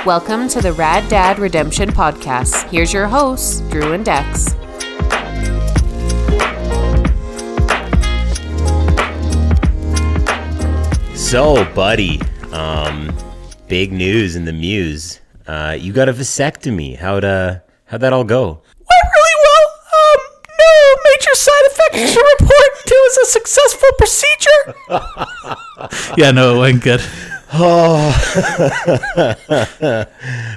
Welcome to the Rad Dad Redemption Podcast. Here's your hosts, Drew and Dex. So, buddy, big news in the Muse. You got a vasectomy. How'd that all go? Went really well. No major side effects to report. It was a successful procedure. Yeah, no, it went good. Oh,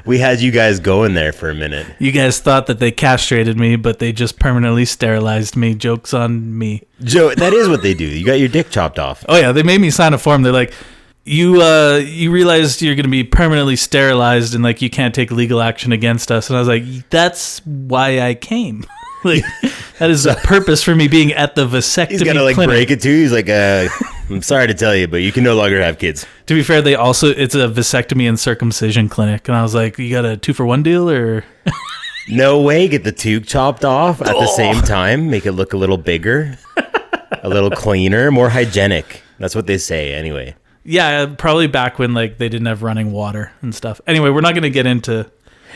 we had you guys going there for a minute. You guys thought that they castrated me, but they just permanently sterilized me. Joke's on me. Joe, that is what they do. You got your dick chopped off. Oh yeah, they made me sign a form. They're like, you realized you're going to be permanently sterilized and like you can't take legal action against us. And I was like, that's why I came. Like, that is the purpose for me being at the vasectomy He's got to like clinic. break it to you. He's like, I'm sorry to tell you, but you can no longer have kids. To be fair, it's a vasectomy and circumcision clinic. And I was like, you got a 2-for-1 deal or? No way. Get the tube chopped off at the same time. Make it look a little bigger, a little cleaner, more hygienic. That's what they say anyway. Yeah, probably back when like they didn't have running water and stuff. Anyway, we're not going to get into...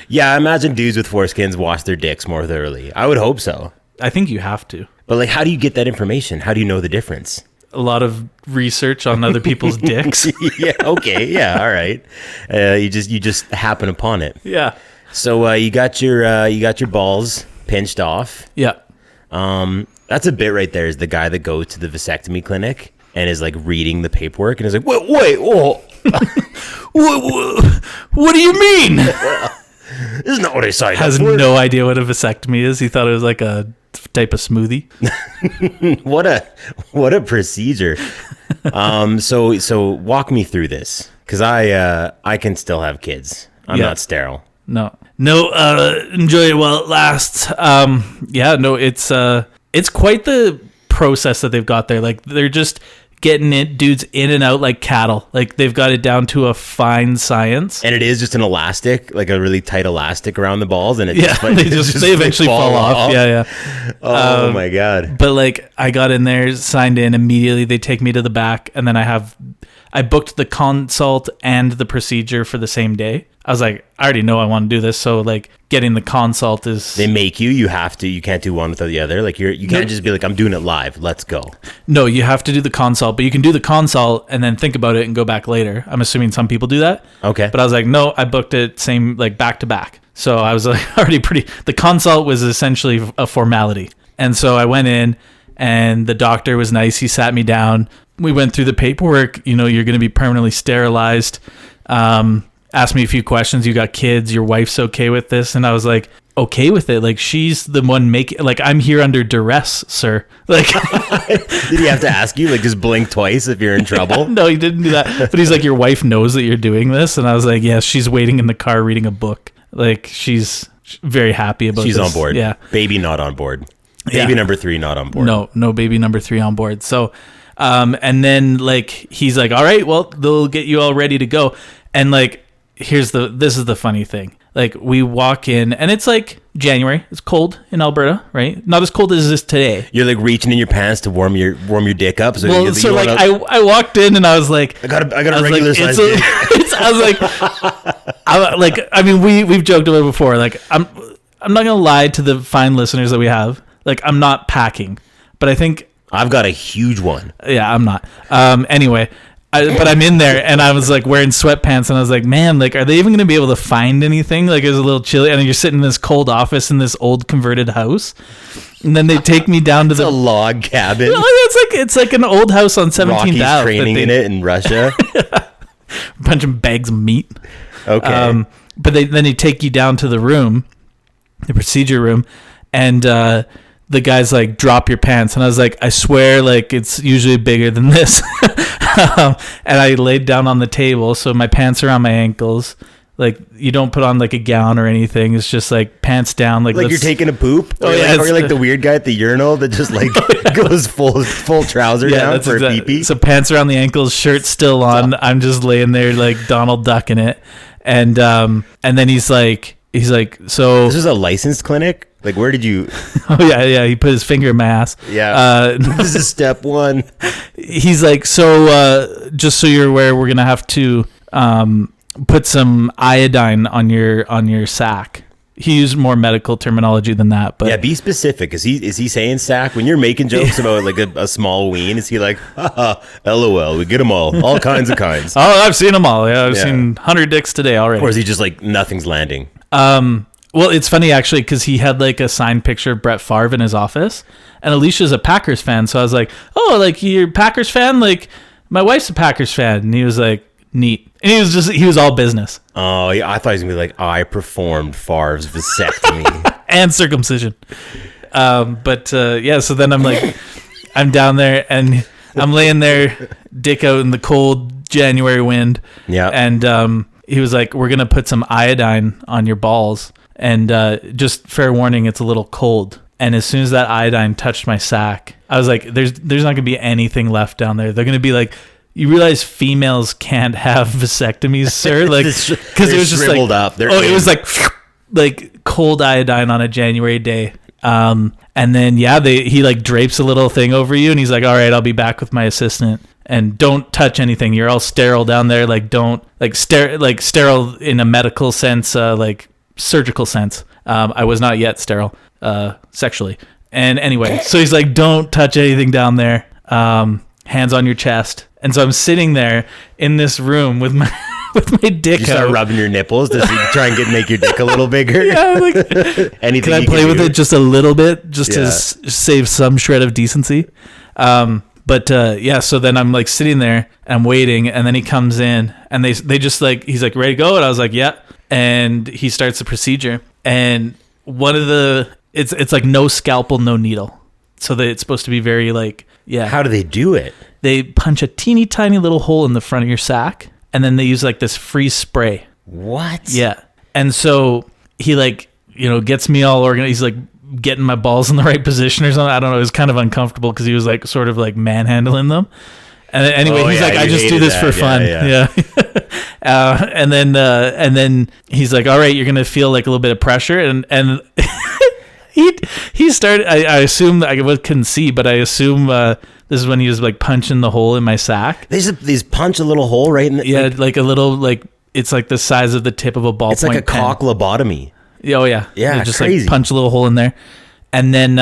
Yeah, I imagine dudes with foreskins wash their dicks more thoroughly. I would hope so. I think you have to. But like, how do you get that information? How do you know the difference? A lot of research on other people's dicks. Yeah. Okay. Yeah. All right. You just happen upon it. Yeah. So you got your balls pinched off. Yeah. That's a bit right there. Is the guy that goes to the vasectomy clinic and is like reading the paperwork and is like, wait, whoa. What do you mean? This is not what I signed Has up for. no idea what a vasectomy is. He thought it was like a type of smoothie. What a procedure. So walk me through this, because I can still have kids. I'm not sterile. No. Enjoy it while it lasts. It's quite the process that they've got there. Like they're just getting it dudes in and out like cattle. Like they've got it down to a fine science. And it is just an elastic, like a really tight elastic around the balls, and it they eventually fall off. Yeah. Oh my god. But like I got in there, signed in immediately. They take me to the back, and then I booked the consult and the procedure for the same day. I was like, I already know I want to do this, so like getting the consult is... They make you have to. You can't do one without the other. Like you can't just be like, I'm doing it live. Let's go. No, you have to do the consult, but you can do the consult and then think about it and go back later. I'm assuming some people do that. Okay. But I was like, no, I booked it same like back to back. So I was like already the consult was essentially a formality. And so I went in and the doctor was nice. He sat me down. We went through the paperwork. You know, you're going to be permanently sterilized. Asked me a few questions. You got kids. Your wife's okay with this? And I was like, okay with it. Like, she's the one making... Like, I'm here under duress, sir. Like... Did he have to ask you? Like, just blink twice if you're in trouble? No, he didn't do that. But he's like, your wife knows that you're doing this? And I was like, yes, she's waiting in the car reading a book. Like, she's very happy about this. She's on board. Yeah. Baby not on board. Baby number 3 not on board. No baby number 3 on board. So, and then, like, he's like, all right, well, they'll get you all ready to go. And, like... this is the funny thing. Like we walk in and it's like January. It's cold in Alberta, right? Not as cold as this today. You're like reaching in your pants to warm your dick up. I walked in and I was like, I got a regular size dick. We've joked about it before. Like I'm not gonna lie to the fine listeners that we have. Like I'm not packing, but I think I've got a huge one. Yeah, I'm not. Anyway. But I'm in there and I was like wearing sweatpants and I was like, man, like, are they even going to be able to find anything? Like, it was a little chilly. And you're sitting in this cold office in this old converted house. And then they take me down to a log cabin. No, it's like an old house on 17th Rocky's Ave. Training in it in Russia. A bunch of bags of meat. Okay. But then they take you down to the room, the procedure room, and the guy's like, drop your pants. And I was like, I swear, like, it's usually bigger than this. And I laid down on the table. So my pants are on my ankles. Like, you don't put on like a gown or anything. It's just like pants down. Like you're taking a poop? Oh, yeah. Or you're like the weird guy at the urinal that just like goes full trouser down for a pee-pee? So pants around the ankles, shirt still on. I'm just laying there like Donald Duck in it. And then he's like, so... This is a licensed clinic? Like, where did you... Oh, yeah. He put his finger in my ass. Yeah. This is step 1. He's like, so just so you're aware, we're going to have to put some iodine on your sack. He used more medical terminology than that, but Yeah, be specific. Is he saying sack? When you're making jokes about like a small ween, is he like, haha, LOL, we get them all kinds of kinds? oh, I've seen them all. Yeah, I've seen 100 dicks today already. Or is he just like, nothing's landing? Well, it's funny actually because he had like a signed picture of Brett Favre in his office, and Alicia's a Packers fan. So I was like, "Oh, like you're a Packers fan? Like my wife's a Packers fan." And he was like, "Neat." And he was all business Oh, yeah, I thought he was gonna be like, I performed Favre's vasectomy. and circumcision. Yeah. So then I'm like, I'm down there and I'm laying there, dick out in the cold January wind. Yeah. And he was like, "We're gonna put some iodine on your balls." And just fair warning, it's a little cold. And as soon as that iodine touched my sack, I was like, there's not going to be anything left down there. They're going to be like, you realize females can't have vasectomies, sir? Like, because it was just shriveled like, up. It was like cold iodine on a January day. And then, he like drapes a little thing over you. And he's like, all right, I'll be back with my assistant. And don't touch anything. You're all sterile down there. Like, don't sterile in a medical sense, like surgical sense. I was not yet sterile, sexually. And anyway, so he's like, don't touch anything down there. Hands on your chest. And so I'm sitting there in this room with my dick You start out. rubbing your nipples to try and make your dick a little bigger. Yeah, like, Anything can I you play with do. it just a little bit, just to Yeah. save some shred of decency? So then I'm like sitting there, I'm waiting, and then he comes in, and they just like, he's like, ready to go? And I was like, yeah. And he starts the procedure, and it's like no scalpel, no needle. So that it's supposed to be very like, yeah. How do they do it? They punch a teeny tiny little hole in the front of your sack, and then they use like this freeze spray. What? Yeah. And so he like, gets me all organized. He's like getting my balls in the right position or something. I don't know. It was kind of uncomfortable because he was like sort of like manhandling them. And then, anyway, he's like, I just do this for fun. Yeah. And then he's like, all right, you're going to feel like a little bit of pressure. And he started, I assume, I couldn't see, but I assume this is when he was like punching the hole in my sack. These punch a little hole right in the... Yeah, like a little, like, it's like the size of the tip of a ballpoint. It's like a pen. cock lobotomy. Oh, yeah. Yeah, They just crazy. like punch a little hole in there. And then,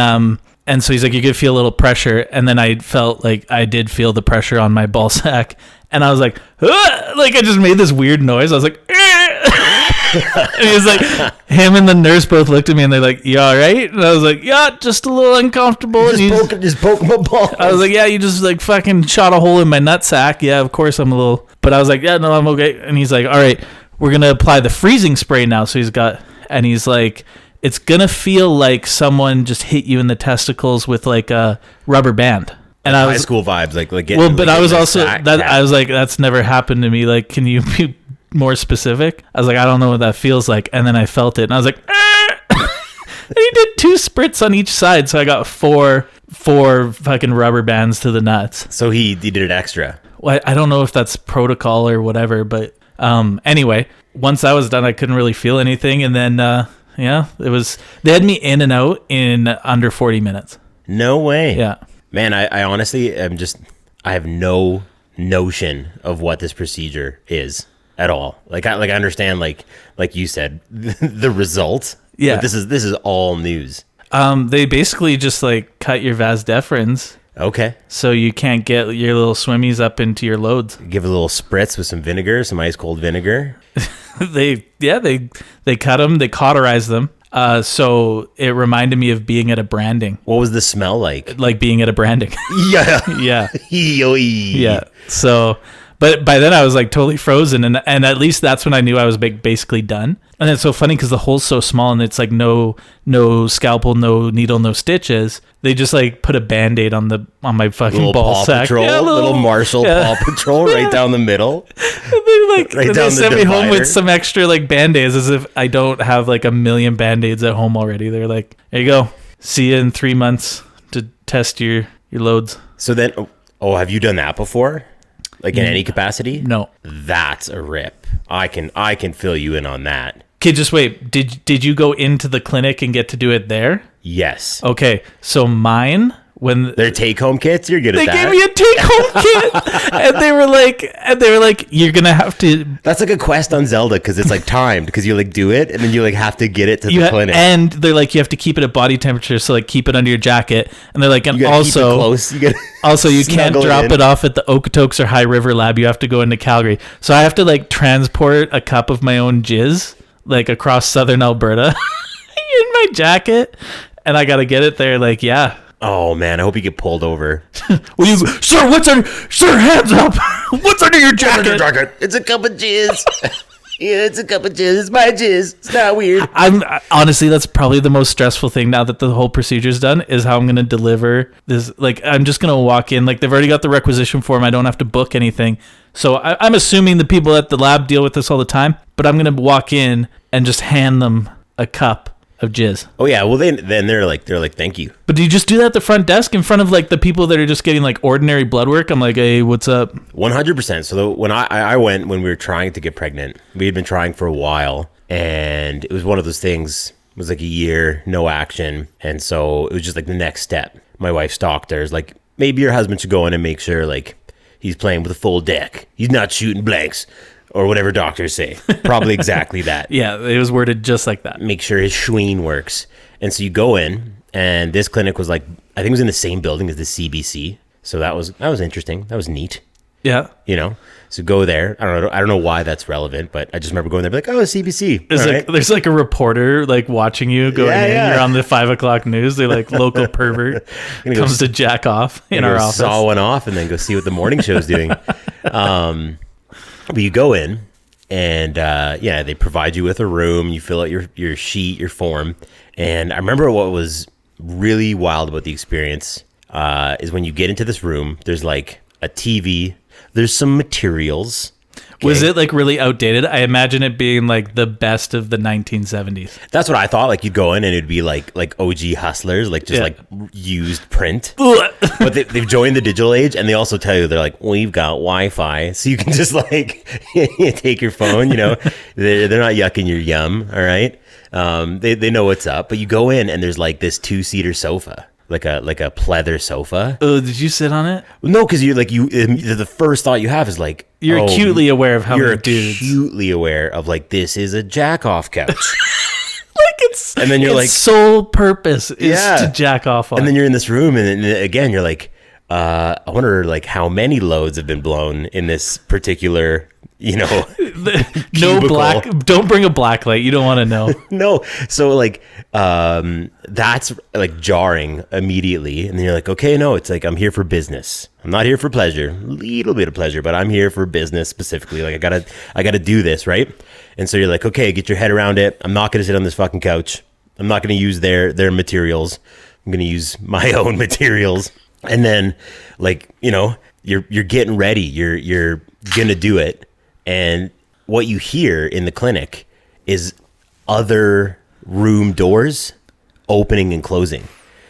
and so he's like, you could feel a little pressure. And then I felt like I did feel the pressure on my ball sack. And I was like, "Ah!" Like I just made this weird noise. I was like, and he was like, him and the nurse both looked at me and they're like, you all right? And I was like, yeah, just a little uncomfortable. And Just poke my balls. I was like, yeah, you just like fucking shot a hole in my nutsack. Yeah, of course I'm a little, but I was like, yeah, no, I'm okay. And he's like, all right, we're going to apply the freezing spray now. So he's like, it's going to feel like someone just hit you in the testicles with like a rubber band. And I was high school vibes, like getting, well, but like, I was getting a also sack. that Yeah. I was like, that's never happened to me. Like, can you be more specific? I was like, I don't know what that feels like. And then I felt it, and I was like, ah! And he did 2 spritz on each side, so I got four fucking rubber bands to the nuts. So he did it extra. Well, I don't know if that's protocol or whatever, but anyway, once I was done, I couldn't really feel anything, and then they had me in and out in under 40 minutes. No way. Yeah. Man, I honestly I have no notion of what this procedure is at all. Like I understand like you said the result. Yeah. But this is all news. They basically just like cut your vas deferens, Okay. so you can't get your little swimmies up into your loads. Give it a little spritz with some vinegar, some ice cold vinegar. They cut them, they cauterize them. So it reminded me of being at a branding, What was the smell like? like being at a branding. Yeah. Yeah. Yoy. Yeah. So, but by then I was like totally frozen, and at least that's when I knew I was basically done. And it's so funny because the hole's so small, and it's like no scalpel, no needle, no stitches. They just like put a Band-Aid on my fucking Little ball Paw sack. Patrol, Yeah, little Marshall yeah. Paw Patrol right down the middle. They like Right they down the sent me home divider. with some extra like Band-Aids, as if I don't have like a million Band-Aids at home already. They're like, there you go. See you in 3 months to test your loads. So then, have you done that before? Like in any capacity? No. That's a rip. I can fill you in on that. Okay, just wait. Did you go into the clinic and get to do it there? Yes. Okay, so mine when Their take-home kits, you're good they at that. gave me a take-home kit, and they were like, you're gonna have to. That's like a quest on Zelda because it's like timed because you like do it and then you like have to get it to the clinic. And they're like, you have to keep it at body temperature, so like keep it under your jacket. And they're like, and You gotta keep it also close. also you can't snuggle drop in. it off at the Okotoks or High River lab. You have to go into Calgary. So I have to like transport a cup of my own jizz like across southern Alberta in my jacket, and I gotta get it there. Like, yeah. Oh man, I hope you get pulled over. Sir, sir, hands up. What's under your jacket? It's a cup of jizz. Yeah, it's a cup of jizz. It's my jizz. It's not weird. Honestly, that's probably the most stressful thing now that the whole procedure's done, is how I'm going to deliver this. Like, I'm just going to walk in. Like, they've already got the requisition form. I don't have to book anything. So I'm assuming the people at the lab deal with this all the time, but I'm going to walk in and just hand them a cup of jizz. Oh yeah, well then they're like thank you. But do you just do that at the front desk in front of like the people that are just getting like ordinary blood work? I'm like, hey, what's up? 100%. So when I went when we were trying to get pregnant, we had been trying for a while, and it was one of those things. It was like a year, no action, and so it was just like the next step. My wife's doctor's like, maybe your husband should go in and make sure like he's playing with a full deck. He's not shooting blanks. Or whatever doctors say. Probably exactly that. Yeah, it was worded just like that. Make sure his schween works. And so you go in, and this clinic was like, I think it was in the same building as the CBC. So that was interesting. That was neat. Yeah. You know? So go there. I don't know why that's relevant, but I just remember going there, like, oh, CBC. There's like a reporter like watching you going in. You're on the 5 o'clock news. They're like, local pervert comes to jack off in our office. Saw one off and then go see what the morning show's doing. But you go in, and they provide you with a room. You fill out your sheet, your form. And I remember what was really wild about the experience is when you get into this room, there's like a TV, there's some materials. Okay. Was it like really outdated? I imagine it being like the best of the 1970s. That's what I thought. Like you'd go in and it'd be like OG Hustlers, like just like used print. But they've joined the digital age, and they also tell you, they're like, we've got Wi-Fi, so you can just like take your phone. You know, they're not yucking your yum. All right, they know what's up. But you go in and there's like this 2-seater sofa. Like a pleather sofa. Oh, did you sit on it? No, because the first thought you have is like, you're acutely aware of how many dudes. You're acutely aware of like, this is a jack off couch. And then you're like, sole purpose is to jack off on. And then you're in this room, and again you're like, I wonder like how many loads have been blown in this particular. You know, no black. Don't bring a black light. You don't want to know. No. So like, that's like jarring immediately. And then you're like, okay, no, it's like, I'm here for business. I'm not here for pleasure. A little bit of pleasure, but I'm here for business specifically. Like I gotta do this. Right. And so you're like, okay, get your head around it. I'm not going to sit on this fucking couch. I'm not going to use their materials. I'm going to use my own materials. And then like, you know, you're getting ready. You're going to do it. And what you hear in the clinic is other room doors opening and closing.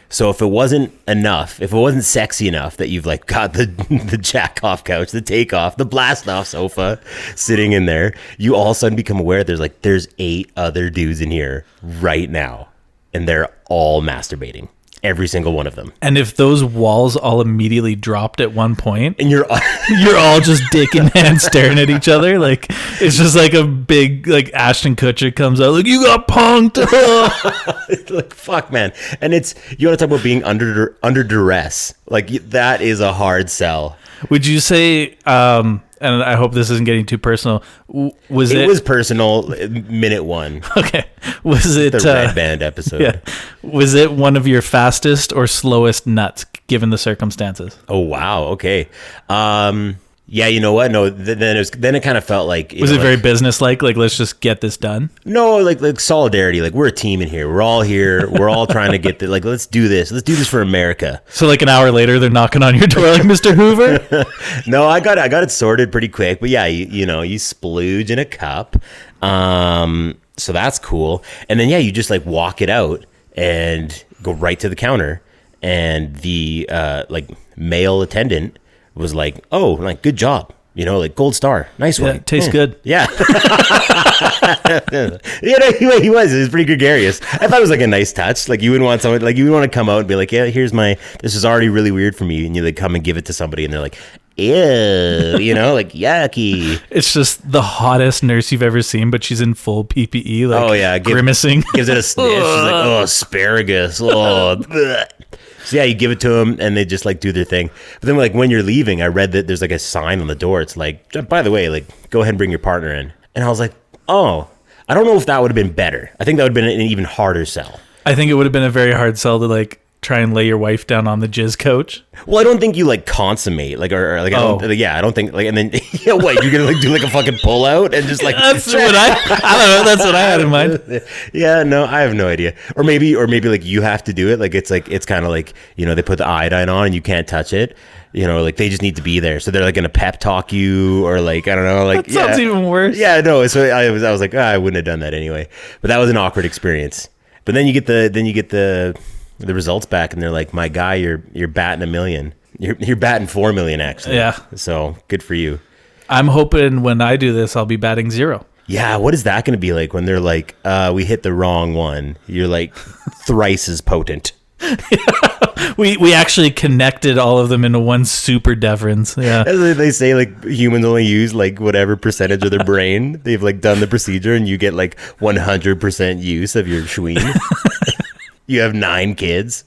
So if it wasn't enough, if it wasn't sexy enough that you've like got the jack off couch, the take off, the blast off sofa sitting in there, you all of a sudden become aware there's 8 other dudes in here right now, and they're all masturbating. Every single one of them. And if those walls all immediately dropped at one point, and you're all just dick in hand staring at each other, like it's just like a big like Ashton Kutcher comes out like, you got punked. Like fuck, man. And it's, you want to talk about being under duress? Like that is a hard sell. Would you say? And I hope this isn't getting too personal. It was personal. Minute 1. Okay. Was it the Red Band episode? Yeah. Was it one of your fastest or slowest nuts, given the circumstances? Oh wow. Okay. Yeah, you know what? No, then it kind of felt like... Was it very business-like? Like, let's just get this done? No, like solidarity. Like, we're a team in here. We're all here. We're all trying to get like, let's do this. Let's do this for America. So, like, an hour later, they're knocking on your door like, Mr. Hoover? No, I got it sorted pretty quick. But yeah, you splooge in a cup. So that's cool. And then, yeah, you just, like, walk it out and go right to the counter. And the, male attendant was like, oh, like, good job. You know, like gold star, nice Yeah, one. it tastes good. Yeah. Yeah, no, he was. It was pretty gregarious. I thought it was like a nice touch. Like you wouldn't want someone, like you would want to come out and be like, yeah, this is already really weird for me. And you like come and give it to somebody and they're like, ew, you know, like yucky. It's just the hottest nurse you've ever seen, but she's in full PPE, like Oh yeah, grimacing. Gives it a sniff. She's like, oh, asparagus. Oh, bleh. So yeah, you give it to them and they just like do their thing. But then like when you're leaving, I read that there's like a sign on the door. It's like, by the way, like go ahead and bring your partner in. And I was like, oh, I don't know if that would have been better. I think that would have been an even harder sell. I think it would have been a very hard sell to like try and lay your wife down on the jizz couch. Well, I don't think you like consummate like or like I don't think like and then yeah, what you're gonna like do like a fucking pull out and just like That's what I don't know. That's what I had in mind. Yeah, no, I have no idea. Or maybe like you have to do it. Like it's kind of like, you know, they put the iodine on and you can't touch it. You know, like they just need to be there. So they're like gonna pep talk you or like I don't know, like That sounds even worse. Yeah, no. So I was like, I wouldn't have done that anyway. But that was an awkward experience. But then you get the results back and they're like, my guy, you're batting 1 million. You're batting 4 million actually. Yeah. So good for you. I'm hoping when I do this, I'll be batting 0. Yeah. What is that going to be like when they're like, we hit the wrong one? You're like thrice as potent. We actually connected all of them into one super deference. Yeah. As they say, like humans only use like whatever percentage of their brain. They've like done the procedure and you get like 100% use of your schween. You have 9 kids.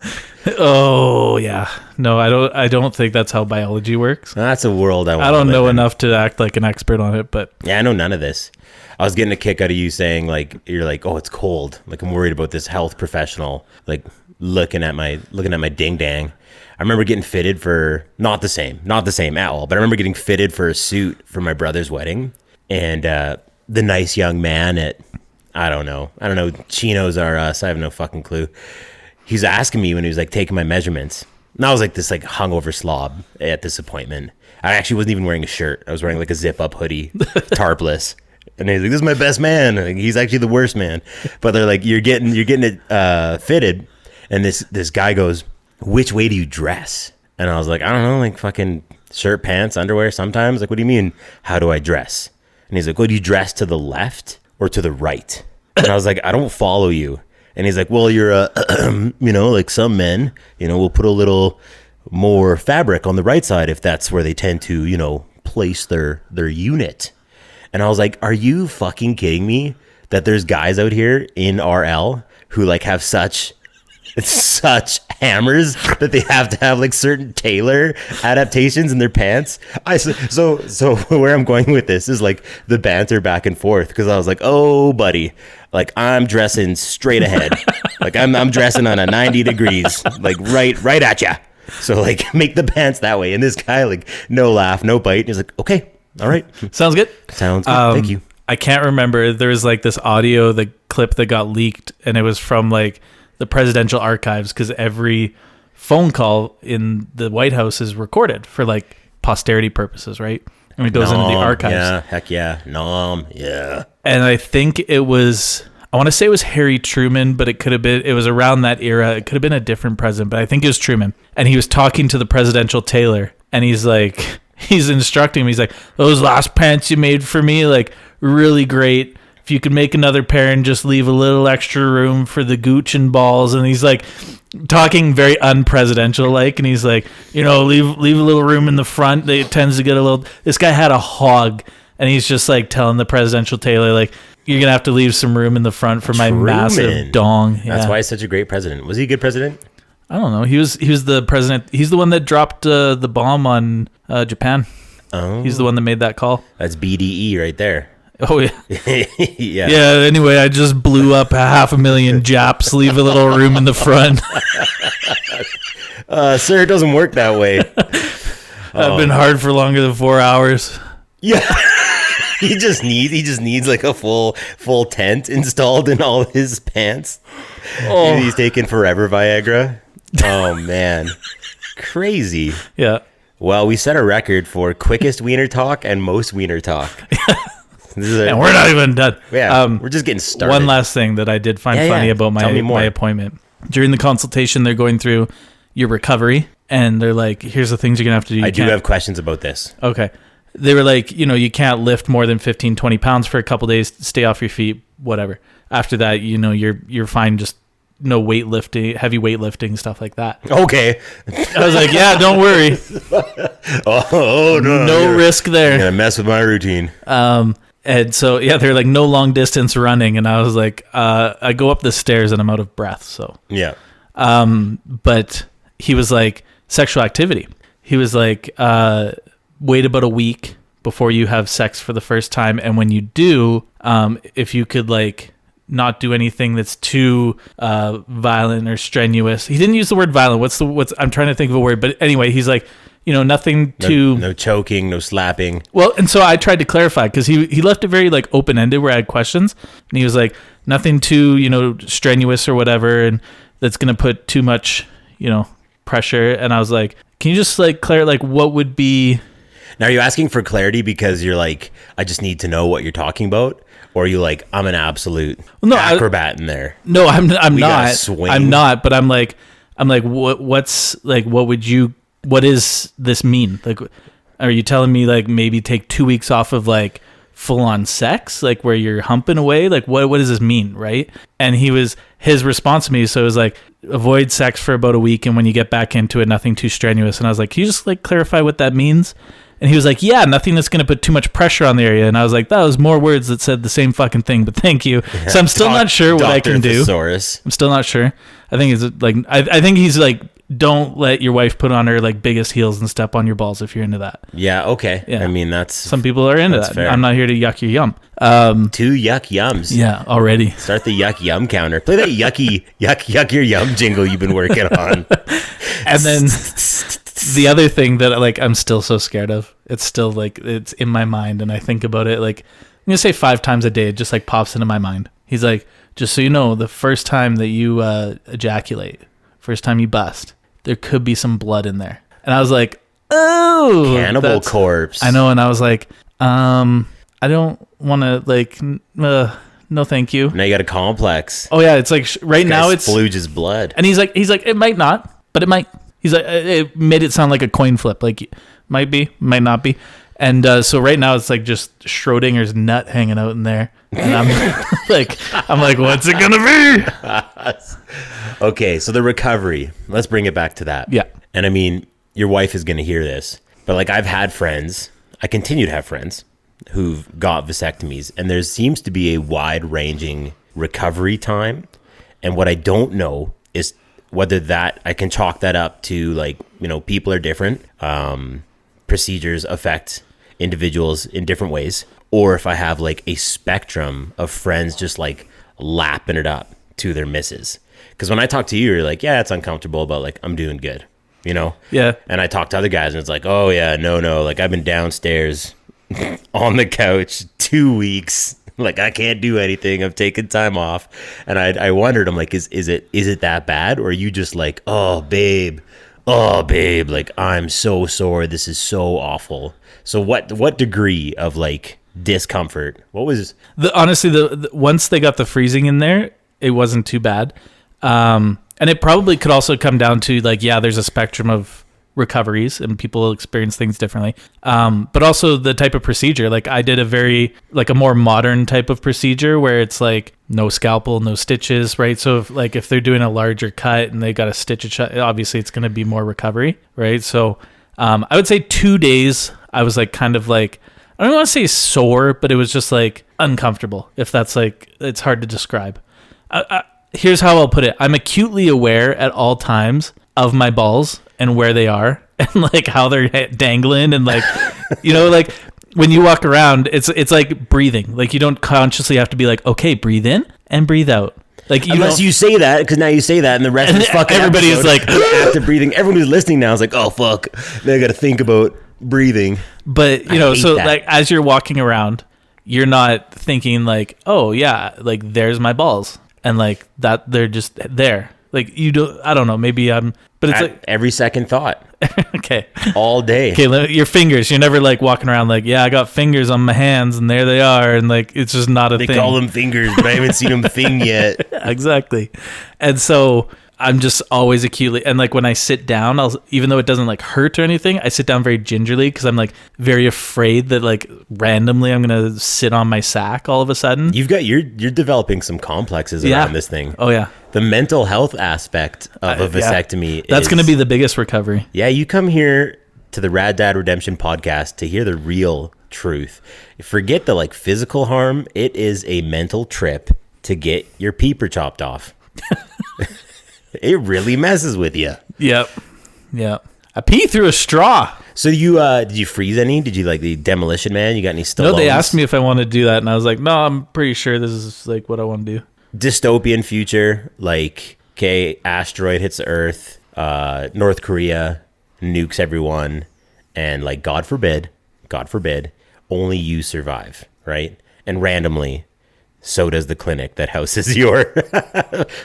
Oh yeah. No, I don't think that's how biology works. That's a world I don't know enough to act like an expert on it, but yeah, I know none of this. I was getting a kick out of you saying like you're like, oh, it's cold. Like I'm worried about this health professional like looking at my ding dang. I remember getting fitted for not the same at all, but I remember getting fitted for a suit for my brother's wedding, and the nice young man at I don't know. Chinos are us. I have no fucking clue. He's asking me when he was like taking my measurements. And I was like this like hungover slob at this appointment. I actually wasn't even wearing a shirt. I was wearing like a zip up hoodie, tarpless. And he's like, this is my best man. Like, he's actually the worst man. But they're like, you're getting it fitted. And this guy goes, which way do you dress? And I was like, I don't know, like fucking shirt, pants, underwear sometimes. Like, what do you mean? How do I dress? And he's like, well, do you dress to the left or to the right? And I was like, I don't follow you. And he's like, well, you're you know, like some men, you know, will put a little more fabric on the right side if that's where they tend to, you know, place their unit. And I was like, are you fucking kidding me that there's guys out here in RL who like have such hammers that they have to have like certain tailor adaptations in their pants? So where I'm going with this is like the banter back and forth, because I was like, oh buddy, like I'm dressing straight ahead. Like I'm dressing on a 90 degrees, like right at ya. So like make the pants that way. And this guy like no laugh, no bite. And he's like, okay, all right. Sounds good. Sounds good. Thank you. I can't remember. There was like this audio, the clip that got leaked, and it was from like the presidential archives, because every phone call in the White House is recorded for like posterity purposes, right? And it goes into the archives. Yeah, heck yeah. Yeah. And I think I want to say it was Harry Truman, but it was around that era. It could have been a different president, but I think it was Truman. And he was talking to the presidential tailor, and he's like, he's instructing him. He's like, those last pants you made for me, like really great. If you could make another pair and just leave a little extra room for the gooch and balls. And he's like talking very unpresidential like, and he's like, you know, leave a little room in the front. It tends to get a little, this guy had a hog, and he's just like telling the presidential tailor, like, you're going to have to leave some room in the front for my massive dong. Yeah. That's why he's such a great president. Was he a good president? I don't know. He was the president. He's the one that dropped the bomb on Japan. Oh. He's the one that made that call. That's BDE right there. Oh, yeah. Yeah. Yeah, anyway, I just blew up 500,000 Japs. Leave a little room in the front. Sir, it doesn't work that way. I've been hard for longer than 4 hours. Yeah. He just needs like a full tent installed in all his pants. Oh. He's taking forever Viagra. Oh, man. Crazy. Yeah. Well, we set a record for quickest wiener talk and most wiener talk. And we're not even done. Yeah, we're just getting started. One last thing that I did find funny about my appointment. During the consultation, they're going through your recovery, and they're like, here's the things you're going to have to do. I do have questions about this. Okay. they were like, you can't lift more than 15, 20 pounds for a couple days, stay off your feet, whatever. After that, you're fine. Just no weightlifting, heavy weightlifting, stuff like that. Okay. I was like, yeah, don't worry. Oh no. No risk there. You're gonna mess with my routine. And so, yeah, they're like no long distance running. And I was like, I go up the stairs and I'm out of breath. So, yeah. But he was like, sexual activity. He was like, wait about a week before you have sex for the first time. And when you do, if you could like not do anything that's too violent or strenuous. He didn't use the word violent. I'm trying to think of a word. But anyway, he's like, nothing too... No choking, no slapping. Well, and so I tried to clarify because he left it very like open-ended where I had questions. And he was like, nothing too, strenuous or whatever. And that's going to put too much, pressure. And I was like, can you just like clarify, like what would be... Now, are you asking for clarity because you're like, I just need to know what you're talking about? Or are you like, I'm an absolute acrobat in there? No, I'm We gotta not. swing. I'm not, but I'm like, what is this mean? Like, are you telling me like maybe take 2 weeks off of like full on sex, like where you're humping away? Like what does this mean? Right. And his response to me, so it was like, avoid sex for about a week. And when you get back into it, nothing too strenuous. And I was like, can you just like clarify what that means? And he was like, yeah, nothing that's going to put too much pressure on the area. And I was like, that was more words that said the same fucking thing, but thank you. Yeah. So I'm still not sure what I can do. Thesaurus. I'm still not sure. I think it's like, I think he's like, don't let your wife put on her like biggest heels and step on your balls if you're into that. Yeah. Okay. Yeah. I mean, that's... Some people are into that. Fair. I'm not here to yuck your yum. 2 yuck yums. Yeah, already. Start the yuck yum counter. Play that yucky yuck your yum jingle you've been working on. And then the other thing that like I'm still so scared of, it's still like it's in my mind and I think about it like I'm gonna say 5 times a day. It just like pops into my mind. He's like, just so you know, the first time that you ejaculate, first time you bust, there could be some blood in there. And I was like, oh, Cannibal corpse. I know. And I was like, I don't want to like, no, thank you. Now you got a complex. Oh yeah, it's like right now it's splooge's blood. And he's like, it might not, but it might. He's like, it made it sound like a coin flip. Like, might be, might not be. And so right now it's like just Schrodinger's nut hanging out in there. And I'm like, what's it gonna be? Okay, so the recovery. Let's bring it back to that. Yeah. And I mean, your wife is gonna hear this, but like I've had friends, I continue to have friends who've got vasectomies, and there seems to be a wide-ranging recovery time. And what I don't know is whether that I can chalk that up to like, people are different. Procedures affect individuals in different ways, or if I have like a spectrum of friends just like lapping it up to their misses. Because when I talk to you, you're like, yeah, it's uncomfortable, but like I'm doing good, Yeah. And I talk to other guys and it's like, oh yeah, no, like I've been downstairs on the couch 2 weeks. Like I can't do anything. I've taken time off. And I wondered, I'm like, is it that bad? Or are you just like, oh babe, like I'm so sore. This is so awful. So what degree of like discomfort? What was honestly the once they got the freezing in there, it wasn't too bad. And it probably could also come down to like, yeah, there's a spectrum of recoveries and people experience things differently. But also the type of procedure, like I did a more modern type of procedure where it's like no scalpel, no stitches, right? So if they're doing a larger cut and they got to stitch it shut, obviously it's going to be more recovery, right? So I would say 2 days, I was like kind of like, I don't want to say sore, but it was just like uncomfortable. If that's like, it's hard to describe. Here's how I'll put it. I'm acutely aware at all times of my balls and where they are and like how they're dangling and like, like when you walk around, it's like breathing. Like you don't consciously have to be like, okay, breathe in and breathe out. Like unless you say that, because now you say that and the rest of this fucking everybody is like after breathing. Everyone who's listening now is like, oh fuck, they got to think about breathing. But so that. Like as you're walking around, you're not thinking like, oh yeah, like there's my balls and like that they're just there. Like I don't know, maybe but it's like every second thought. Okay. All day. Okay, your fingers. You're never like walking around like, yeah, I got fingers on my hands and there they are. And like, it's just not a thing. They call them fingers, but I haven't seen them thing yet. Exactly. And so I'm just always acutely, and like when I sit down, even though it doesn't like hurt or anything, I sit down very gingerly because I'm like very afraid that like randomly I'm gonna sit on my sack all of a sudden. You're developing some complexes around this thing. Oh yeah. The mental health aspect of a vasectomy. That's going to be the biggest recovery. Yeah, you come here to the Rad Dad Redemption podcast to hear the real truth. Forget the like physical harm. It is a mental trip to get your peeper chopped off. It really messes with you. Yep. I pee through a straw. So you did you freeze any? Did you like the Demolition Man? You got any Stallones? No, they asked me if I wanted to do that, and I was like, no, I'm pretty sure this is like what I want to do. Dystopian future, like, okay, asteroid hits the Earth, North Korea nukes everyone, and like, God forbid, only you survive, right? And randomly, so does the clinic that houses your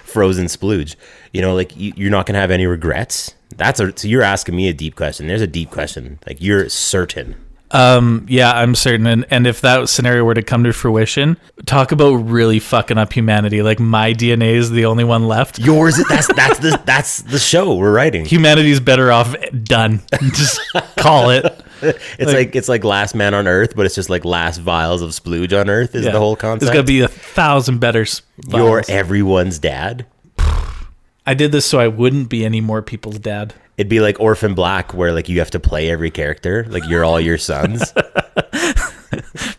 frozen splooge. You know, like you're not gonna have any regrets. So you're asking me a deep question. There's a deep question. Like you're certain. Yeah, I'm certain. And if that scenario were to come to fruition, talk about really fucking up humanity. Like my DNA is the only one left. Yours. That's the show we're writing. Humanity's better off done. Just call it. It's like Last Man on Earth, but it's just like last vials of splooge on Earth is the whole concept. There's got to be 1,000 better vials. You're everyone's dad. I did this so I wouldn't be any more people's dad. It'd be like Orphan Black, where like you have to play every character, like you're all your sons.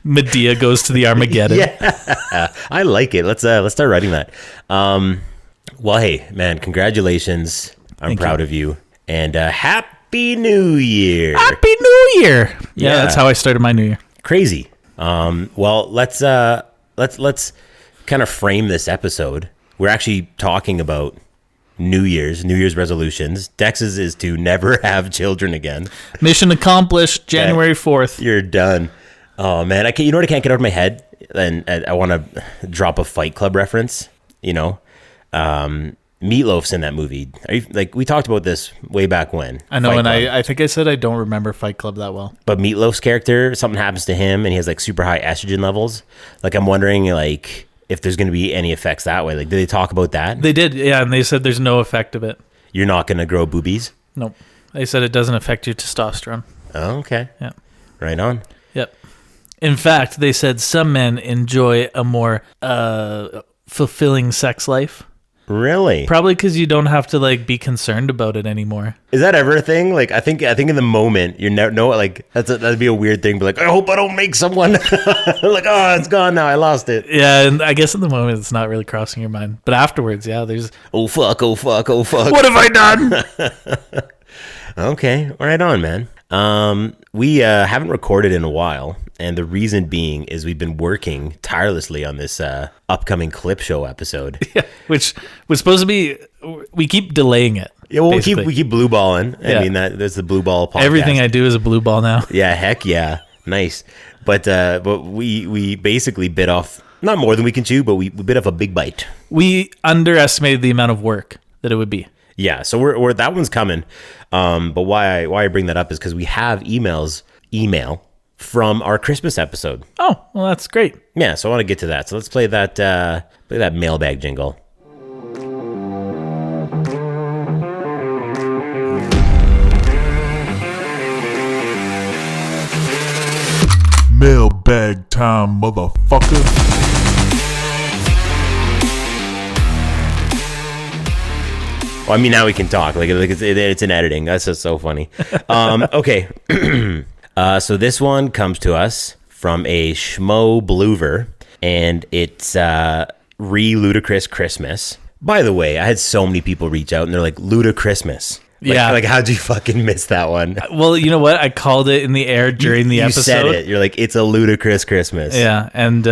Medea goes to the Armageddon. Yeah, I like it. Let's start writing that. Well, hey, man, congratulations! I'm proud of you, and Happy New Year! Happy New Year! Yeah, that's how I started my New Year. Crazy. Well, let's kind of frame this episode. We're actually talking about New Year's resolutions. Dex's is to never have children again. Mission accomplished. January 4th. You're done. Oh man, you know what I can't get out of my head, and I want to drop a Fight Club reference. You know, Meatloaf's in that movie. Like we talked about this way back when. I know, and I think I said I don't remember Fight Club that well. But Meatloaf's character, something happens to him, and he has like super high estrogen levels. Like I'm wondering, like, if there's going to be any effects that way. Like, did they talk about that? They did, yeah, and they said there's no effect of it. You're not going to grow boobies? Nope. They said it doesn't affect your testosterone. Oh, okay. Yeah. Right on. Yep. In fact, they said some men enjoy a more fulfilling sex life. Really? Probably because you don't have to like be concerned about it anymore. Is that ever a thing? Like, I think in the moment you never know. Like, that'd be a weird thing. But like, I hope I don't make someone like, oh, it's gone now. I lost it. Yeah, and I guess in the moment it's not really crossing your mind. But afterwards, yeah, there's oh fuck. What have I done? Okay, right on, man. We haven't recorded in a while, and the reason being is we've been working tirelessly on this upcoming clip show episode. Yeah, which was supposed to be. We keep delaying it. Yeah, well, we keep blue balling. I mean, there's the blue ball podcast. Everything I do is a blue ball now. Yeah, heck yeah, nice. But we basically bit off not more than we can chew, but we bit off a big bite. We underestimated the amount of work that it would be. Yeah, so we're that one's coming. But why I bring that up is because we have email from our Christmas episode. Oh, well, that's great. Yeah, so I want to get to that. So let's play that mailbag jingle. Mailbag time, motherfucker. Well, I mean, now we can talk. Like it's in editing. That's just so funny. Okay. So this one comes to us from a Schmo Bloover, and it's Ludicrous Christmas. By the way, I had so many people reach out, and they're like, Ludicrismas. Like, how'd you fucking miss that one? Well, you know what? I called it in the air during the episode. You said it. You're like, it's a ludicrous Christmas. Yeah, and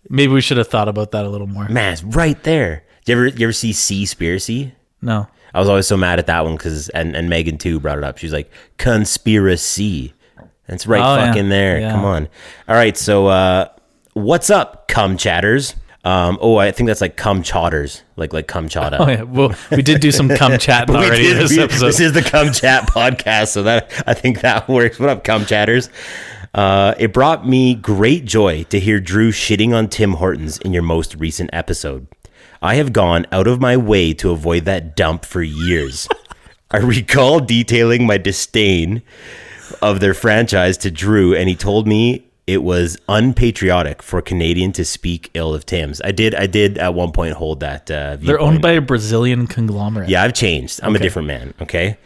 maybe we should have thought about that a little more. Man, it's right there. You ever see Seaspiracy? No. I was always so mad at that one because and Megan too brought it up. She's like, conspiracy. And it's right there. Yeah. Come on. All right. So what's up, cum chatters? I think that's like cum chatters, like cum chata. Oh yeah. Well, we did do some cum chatting already in this episode. This is the cum chat podcast, so that I think that works. What up, cum chatters? It brought me great joy to hear Drew shitting on Tim Hortons in your most recent episode. I have gone out of my way to avoid that dump for years. I recall detailing my disdain of their franchise to Drew, and he told me it was unpatriotic for a Canadian to speak ill of Tim's. I did at one point hold that viewpoint. They're owned by a Brazilian conglomerate. Yeah, I've changed. I'm a different man, okay?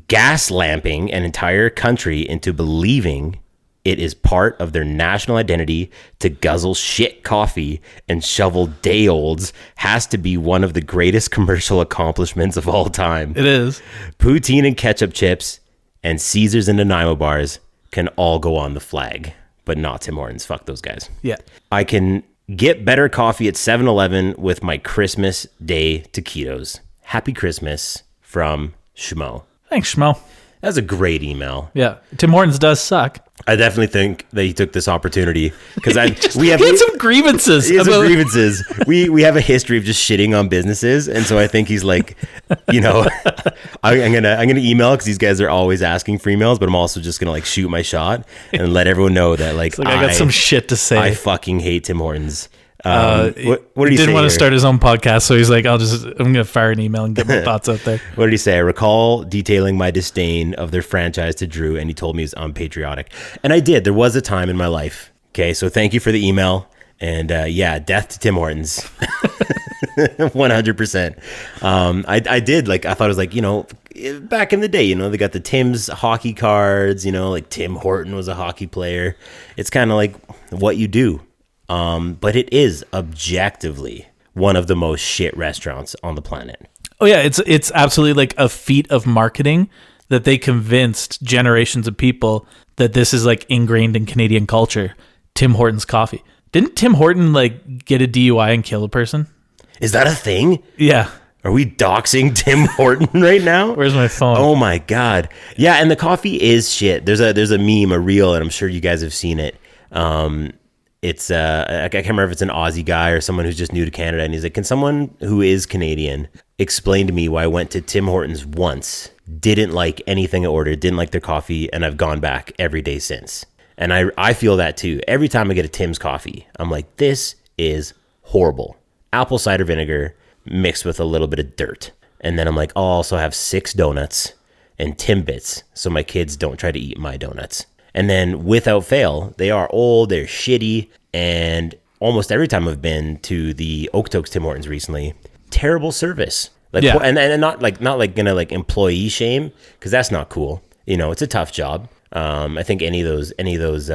Gas lamping an entire country into believing it is part of their national identity to guzzle shit coffee and shovel day olds has to be one of the greatest commercial accomplishments of all time. It is. Poutine and ketchup chips and Caesars and Nanaimo bars can all go on the flag, but not Tim Hortons. Fuck those guys. Yeah. I can get better coffee at 7-Eleven with my Christmas Day taquitos. Happy Christmas from Schmo. Thanks, Schmo. That's a great email. Yeah. Tim Hortons does suck. I definitely think that he took this opportionity because He had some grievances. He has some grievances. We have a history of just shitting on businesses, and so I think he's like, I'm gonna email because these guys are always asking for emails, but I'm also just gonna like shoot my shot and let everyone know that like, I got some shit to say. I fucking hate Tim Hortons. What did he say? Didn't want to here? start his own podcast, so he's like, I'm gonna fire an email and get my thoughts out there. What did he say? I recall detailing my disdain of their franchise to Drew, and he told me it's unpatriotic. And I did. There was a time in my life. Okay, so thank you for the email. And death to Tim Hortons. 100%. I did. Like, I thought it was like, back in the day, they got the Tim's hockey cards, like Tim Horton was a hockey player. It's kind of like what you do. But it is objectively one of the most shit restaurants on the planet. Oh yeah, it's absolutely like a feat of marketing that they convinced generations of people that this is like ingrained in Canadian culture. Tim Hortons coffee. Didn't Tim Horton like get a DUI and kill a person? Is that a thing? Yeah. Are we doxing Tim Horton right now? Where's my phone? Oh my God. Yeah, and the coffee is shit. There's a meme, a reel, and I'm sure you guys have seen it. It's I can't remember if it's an Aussie guy or someone who's just new to Canada, and he's like, can someone who is Canadian explain to me why I went to Tim Hortons once, didn't like anything I ordered, didn't like their coffee, and I've gone back every day since. And I feel that too. Every time I get a Tim's coffee, I'm like, this is horrible. Apple cider vinegar mixed with a little bit of dirt. And then I'm like, I'll also have 6 donuts and Timbits so my kids don't try to eat my donuts. And then without fail, they are old, they're shitty, and almost every time I've been to the Okotoks Tim Hortons recently, terrible service. Like, yeah. and not gonna like employee shame, because that's not cool. It's a tough job. I think any of those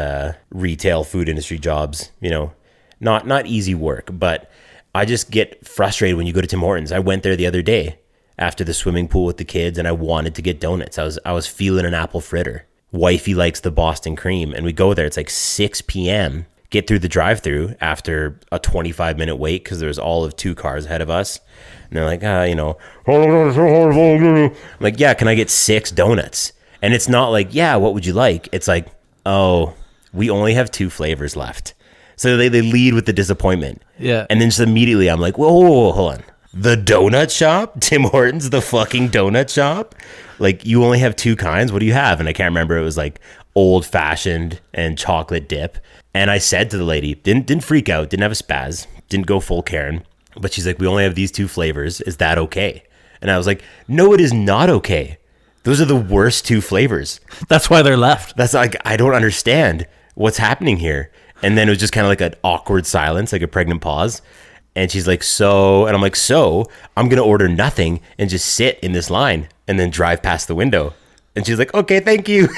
retail food industry jobs, not easy work. But I just get frustrated when you go to Tim Hortons. I went there the other day after the swimming pool with the kids, and I wanted to get donuts. I was feeling an apple fritter. Wifey likes the Boston cream, and we go there. It's like 6 p.m. Get through the drive-through after a 25-minute wait because there's all of 2 cars ahead of us. And they're like, I'm like, yeah, can I get 6 donuts? And it's not like, yeah, what would you like? It's like, oh, we only have 2 flavors left. So they lead with the disappointment. Yeah. And then just immediately I'm like, whoa, hold on. The donut shop? Tim Hortons, the fucking donut shop? Like, you only have 2 kinds? What do you have? And I can't remember. It was like old fashioned and chocolate dip. And I said to the lady, didn't freak out, didn't have a spaz, didn't go full Karen. But she's like, we only have these 2 flavors. Is that okay? And I was like, no, it is not okay. Those are the worst 2 flavors. That's why they're left. That's like, I don't understand what's happening here. And then it was just kind of like an awkward silence, like a pregnant pause. And she's like, and I'm like, I'm going to order nothing and just sit in this line and then drive past the window. And she's like, okay, thank you.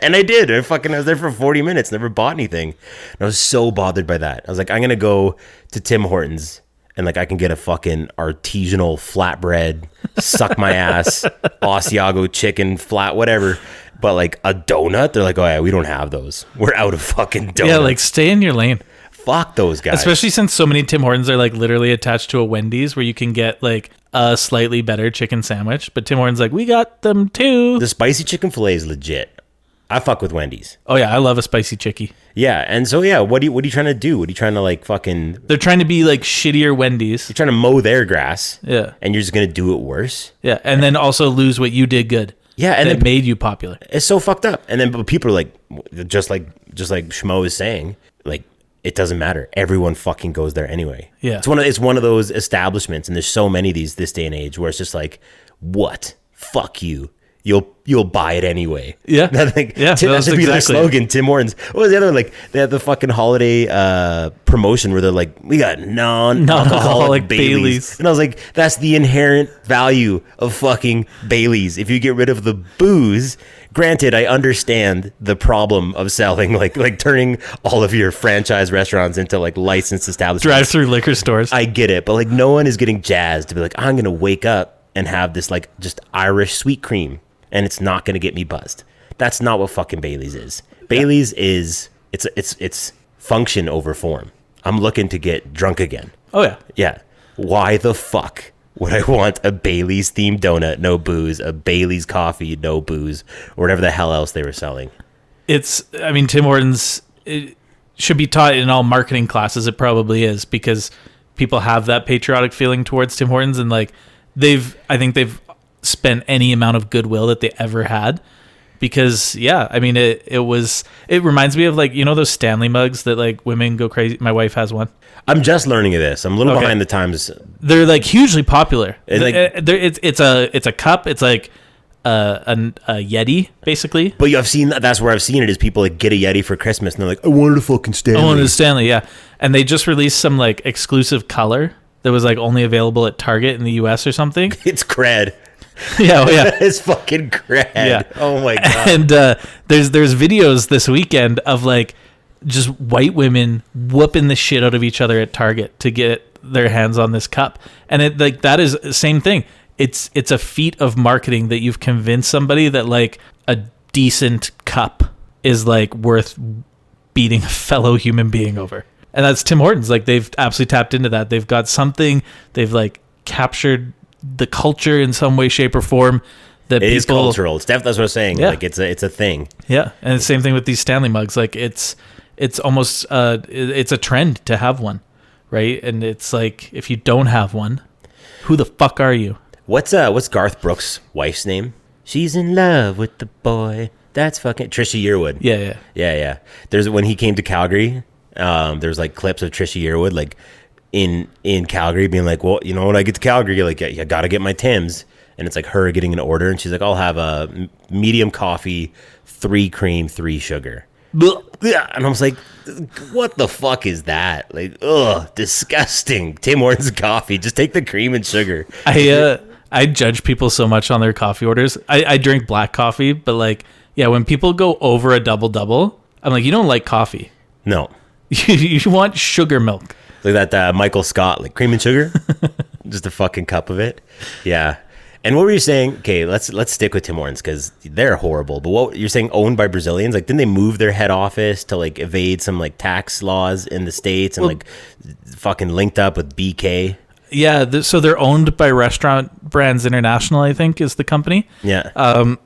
And I did. I was there for 40 minutes, never bought anything. And I was so bothered by that. I was like, I'm going to go to Tim Hortons and like I can get a fucking artisanal flatbread, suck my ass, Asiago chicken flat, whatever. But like a donut, they're like, oh yeah, we don't have those. We're out of fucking donuts. Yeah, like stay in your lane. Fuck those guys. Especially since so many Tim Hortons are like literally attached to a Wendy's where you can get like a slightly better chicken sandwich. But Tim Hortons like, we got them too. The spicy chicken filet is legit. I fuck with Wendy's. Oh yeah, I love a spicy chickie. Yeah, and so yeah, what are you trying to do? What are you trying to like fucking... They're trying to be like shittier Wendy's. You're trying to mow their grass. Yeah. And you're just going to do it worse. Yeah, and then also lose what you did good. Yeah, and that made you popular. It's so fucked up. And then people are like, just like Schmo is saying, like, it doesn't matter. Everyone fucking goes there anyway. Yeah. It's one of those establishments, and there's so many of these this day and age where it's just like, what? Fuck you. You'll buy it anyway. Yeah. That should be their slogan. Tim Hortons. What was the other one? Like, they had the fucking holiday promotion where they're like, we got non-alcoholic Baileys. And I was like, that's the inherent value of fucking Baileys. If you get rid of the booze, granted, I understand the problem of selling, like turning all of your franchise restaurants into like licensed establishments. Drive-through liquor stores. I get it. But like, no one is getting jazzed to be like, I'm going to wake up and have this like just Irish sweet cream, and it's not going to get me buzzed. That's not what fucking Bailey's is. Bailey's is it's function over form. I'm looking to get drunk again. Oh yeah. Yeah. Why the fuck would I want a Bailey's themed donut, no booze, a Bailey's coffee, no booze, or whatever the hell else they were selling? Tim Hortons, it should be taught in all marketing classes. It probably is, because people have that patriotic feeling towards Tim Hortons, and like I think they've spent any amount of goodwill that they ever had, because it reminds me of like, you know, those Stanley mugs that like women go crazy. My wife has one. I'm just learning of this. I'm a little behind the times. They're like hugely popular. It's it's a cup. It's like a Yeti basically. But that's where I've seen it, is people like get a Yeti for Christmas and they're like, I wanted a fucking Stanley. I wanted a Stanley, yeah. And they just released some like exclusive color that was like only available at Target in the US or something. It's cred. Yeah, yeah. It's fucking cred. Yeah. Oh my god. And there's videos this weekend of like just white women whooping the shit out of each other at Target to get their hands on this cup. And it like that is the same thing. It's a feat of marketing that you've convinced somebody that like a decent cup is like worth beating a fellow human being over. And that's Tim Hortons. Like, they've absolutely tapped into that. They've got something. They've like captured the culture in some way, shape, or form. That it is cultural. It's definitely, that's what I was saying. Yeah. Like, it's a thing. Yeah, and the same thing with these Stanley mugs. Like, it's almost it's a trend to have one, right? And it's like, if you don't have one, who the fuck are you? What's Garth Brooks' wife's name? She's in love with the boy. That's fucking Trisha Yearwood. Yeah. There's when he came to Calgary. There's like clips of Trisha Yearwood like in Calgary being like, well, you know, when I get to Calgary, you're like, yeah, you gotta get my Tim's, and it's like her getting an order, and she's like, I'll have a medium coffee, 3 cream, 3 sugar. And I was like, what the fuck is that? Like, ugh, disgusting. Tim Hortons coffee, just take the cream and sugar. I judge people so much on their coffee orders. I drink black coffee, but like, yeah, when people go over a double, I'm like, you don't like coffee. No. You want sugar milk. Like that Michael Scott, like cream and sugar, just a fucking cup of it. Yeah. And what were you saying? Okay, let's stick with Tim Hortons because they're horrible. But what you're saying, owned by Brazilians? Like, didn't they move their head office to like evade some like tax laws in the States and like fucking linked up with BK? Yeah, so they're owned by Restaurant Brands International, I think, is the company. Yeah.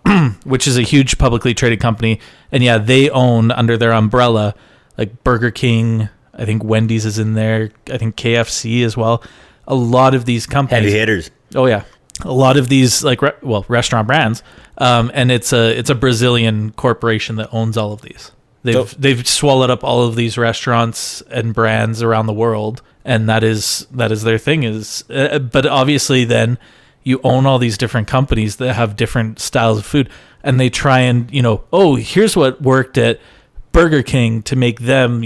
Which is a huge publicly traded company. And yeah, they own under their umbrella like Burger King. I think Wendy's is in there. I think KFC as well. A lot of these companies. Heavy hitters. Oh yeah, a lot of these like Restaurant Brands. And it's a Brazilian corporation that owns all of these. They've swallowed up all of these restaurants and brands around the world, and that is their thing. But obviously, then you own all these different companies that have different styles of food, and they try and here's what worked at Burger King to make them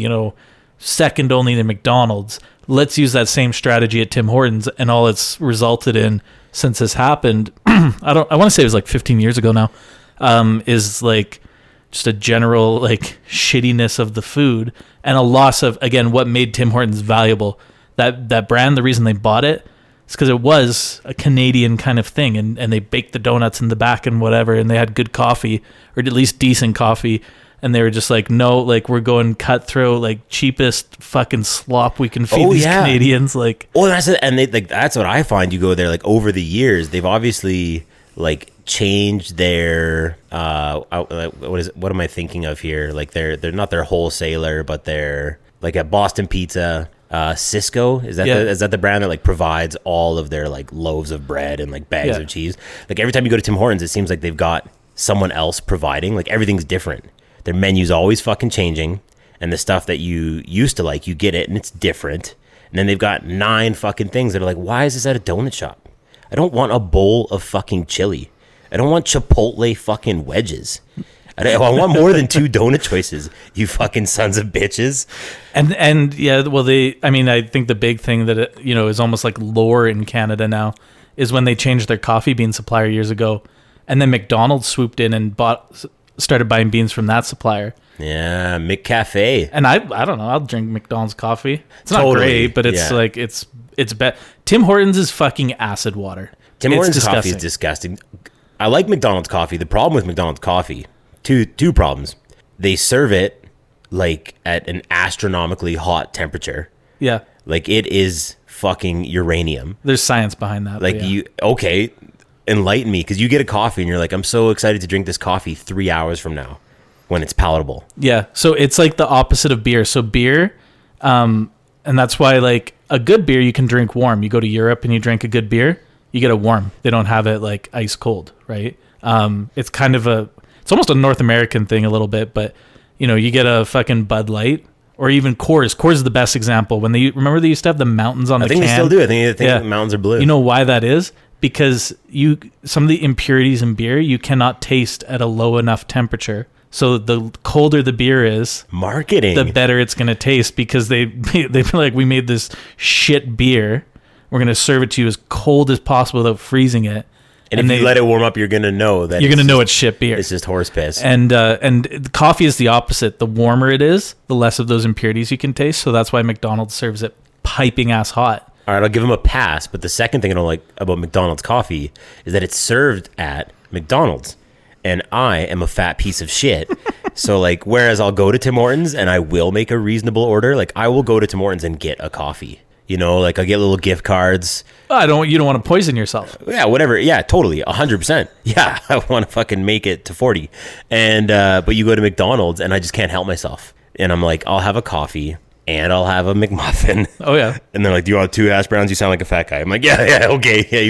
second only to McDonald's. Let's use that same strategy at Tim Hortons, and all it's resulted in since this happened, I want to say it was like 15 years ago now, is like just a general like shittiness of the food and a loss of, again, what made Tim Hortons valuable. That brand, the reason they bought it is because it was a Canadian kind of thing, and they baked the donuts in the back and whatever, and they had good coffee, or at least decent coffee. And they were just like, no, like, we're going cutthroat, like, cheapest fucking slop we can feed these Canadians. Like, that's it. And that's what I find. You go there, like, over the years, they've obviously like changed their what am I thinking of here? Like, they're not their wholesaler, but they're like at Boston Pizza. Cisco, is that the brand that like provides all of their like loaves of bread and like bags of cheese? Like, every time you go to Tim Hortons, it seems like they've got someone else providing. Like, everything's different. Their menu's always fucking changing, and the stuff that you used to like, you get it and it's different. And then they've got 9 fucking things that are like, why is this at a donut shop? I don't want a bowl of fucking chili. I don't want Chipotle fucking wedges. I want more than 2 donut choices, you fucking sons of bitches. And yeah, well, I think the big thing that, is almost like lore in Canada now is when they changed their coffee bean supplier years ago. And then McDonald's swooped in and started buying beans from that supplier. Yeah, McCafe. And I don't know, I'll drink McDonald's coffee. It's not great, but it's like, it's bad. Tim Hortons is fucking acid water. Tim Hortons coffee is disgusting. I like McDonald's coffee. The problem with McDonald's coffee, two problems. They serve it like at an astronomically hot temperature. Yeah. Like it is fucking uranium. There's science behind that. Like enlighten me, because you get a coffee and you're like, I'm so excited to drink this coffee 3 hours from now when it's palatable. Yeah. So it's like the opposite of beer. So beer, and that's why like a good beer you can drink warm. You go to Europe and you drink a good beer, you get it warm. They don't have it like ice cold, right? It's kind of it's almost a North American thing a little bit, but you get a fucking Bud Light or even Coors. Coors is the best example. When remember they used to have the mountains on the can? I think they still do. I think the mountains are blue. You know why that is? Because some of the impurities in beer you cannot taste at a low enough temperature. So the colder the beer is, marketing, the better it's going to taste, because they've been like, we made this shit beer. We're going to serve it to you as cold as possible without freezing it. And if you let it warm up, you're going to know that it's shit beer. It's just horse piss. And coffee is the opposite. The warmer it is, the less of those impurities you can taste. So that's why McDonald's serves it piping ass hot. All right, I'll give them a pass. But the second thing I don't like about McDonald's coffee is that it's served at McDonald's. And I am a fat piece of shit. So like, whereas I'll go to Tim Hortons and I will make a reasonable order, like I will go to Tim Hortons and get a coffee. Like I'll get little gift cards. You don't want to poison yourself. Yeah, whatever. Yeah, totally. 100%. Yeah, I want to fucking make it to 40. And, but you go to McDonald's and I just can't help myself. And I'm like, I'll have a coffee and I'll have a McMuffin. Oh yeah. And they're like, do you want 2 hash browns? You sound like a fat guy. I'm like, yeah, okay. Yeah,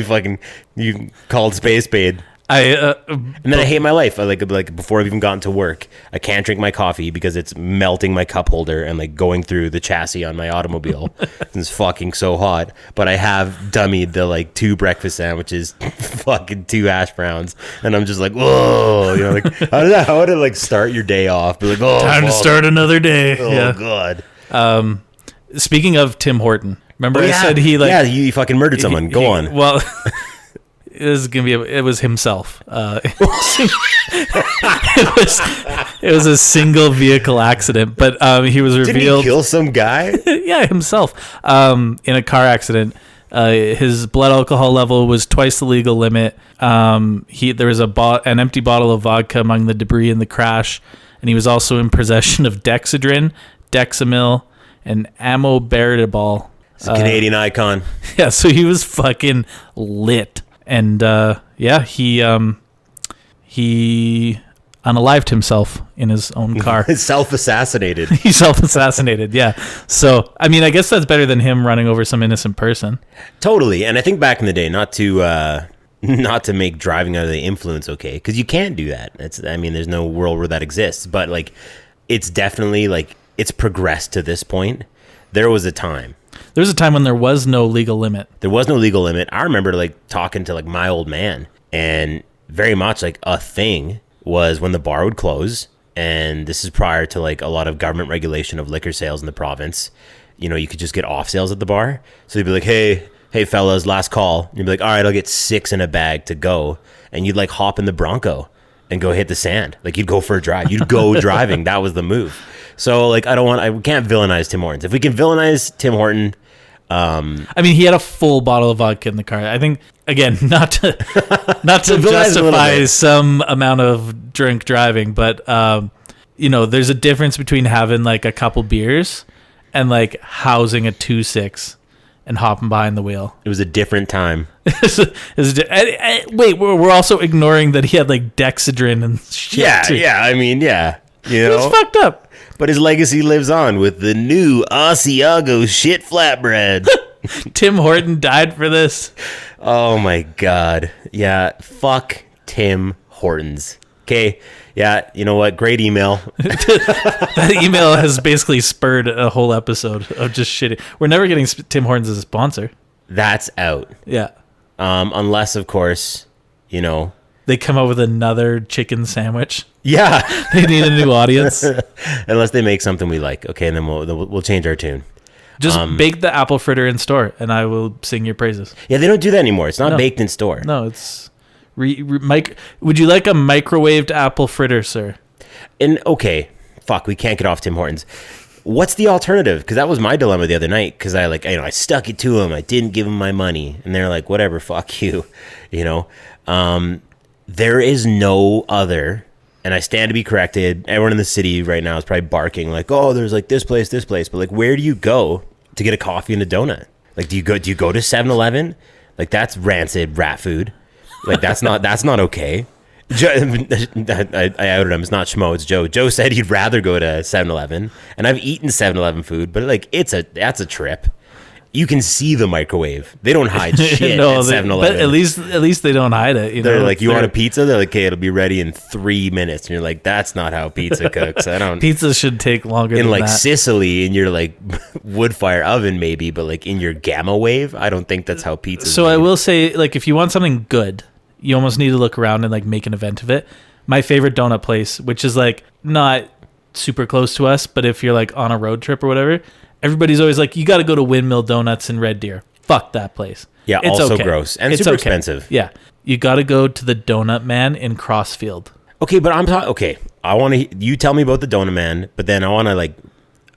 you called spade. And then I hate my life. I like before I've even gotten to work, I can't drink my coffee because it's melting my cup holder and like going through the chassis on my automobile. It's fucking so hot. But I have dummied the like 2 breakfast sandwiches, fucking 2 hash browns, and I'm just like, whoa, like how would it like start your day off? Be like, oh, time to start another day. Oh god. Speaking of Tim Horton, remember I said you fucking murdered someone. Go on. Well. It was himself. It was a single vehicle accident, but he was revealed. Did he kill some guy? Yeah, himself. In a car accident. His blood alcohol level was twice the legal limit. There was an empty bottle of vodka among the debris in the crash, and he was also in possession of Dexedrine, Dexamyl, and Amobertibol. It's a Canadian icon. Yeah, so he was fucking lit. And he unalived himself in his own car. Self-assassinated. He self-assassinated, yeah. So, I mean, I guess that's better than him running over some innocent person. Totally. And I think back in the day, not to make driving under the influence okay, because you can't do that. There's no world where that exists. But, like, it's definitely, like, it's progressed to this point. There was a time when there was no legal limit. I remember like talking to like my old man, and very much like a thing was when the bar would close, and this is prior to like a lot of government regulation of liquor sales in the province. You could just get off sales at the bar. So they'd be like, hey fellas, last call. And you'd be like, all right, I'll get 6 in a bag to go. And you'd like hop in the Bronco and go hit the sand. Like you'd go for a drive. You'd go driving. That was the move. So like, I can't villainize Tim Hortons. If we can villainize Tim Horton, he had a full bottle of vodka in the car. I think, again, not to justify some amount of drink driving, but there's a difference between having like a couple beers and like housing a 2.6 and hopping behind the wheel. It was a different time. Wait, we're also ignoring that he had like Dexedrine and shit. Yeah. He was fucked up. But his legacy lives on with the new Asiago shit flatbread. Tim Horton died for this. Oh my god. Yeah, fuck Tim Hortons. Okay. Yeah. You know what? Great email. That email has basically spurred a whole episode of just shitting. We're never getting Tim Hortons as a sponsor. That's out. Yeah. Unless, of course, They come up with another chicken sandwich. Yeah. They need a new audience. Unless they make something we like. Okay. And then we'll change our tune. Just bake the apple fritter in store, and I will sing your praises. Yeah. They don't do that anymore. It's not baked in store. No, it's... would you like a microwaved apple fritter, sir? And okay, fuck, we can't get off Tim Hortons. What's the alternative? Because that was my dilemma the other night. Because I stuck it to them. I didn't give them my money, and they're like, whatever, fuck you, There is no other, and I stand to be corrected. Everyone in the city right now is probably barking like, oh, there's like this place, but like, where do you go to get a coffee and a donut? Like, do you go to 7-Eleven? Like, that's rancid rat food. Like, that's not okay. I outed him. It's not Schmo, it's Joe. Joe said he'd rather go to 7-Eleven, and I've eaten 7-Eleven food, but like, that's a trip. You can see the microwave. They don't hide shit at 7-Eleven. But at least they don't hide it. They're like, you want a pizza? They're like, okay, it'll be ready in 3 minutes. And you're like, that's not how pizza cooks. Pizza should take longer in than like that. Sicily, in your like wood fire oven maybe, but like in your gamma wave, I don't think that's how pizza. So I will say, like, if you want something good, you almost need to look around and like make an event of it. My favorite donut place, which is like not super close to us, but if you're like on a road trip or whatever, everybody's always like, you got to go to Windmill Donuts in Red Deer. Fuck that place. Yeah, it's also okay. gross and it's super okay. expensive. Yeah, you got to go to the Donut Man in Crossfield. Okay, but I'm talking. Okay, I want to. You tell me about the Donut Man, but then I want to like.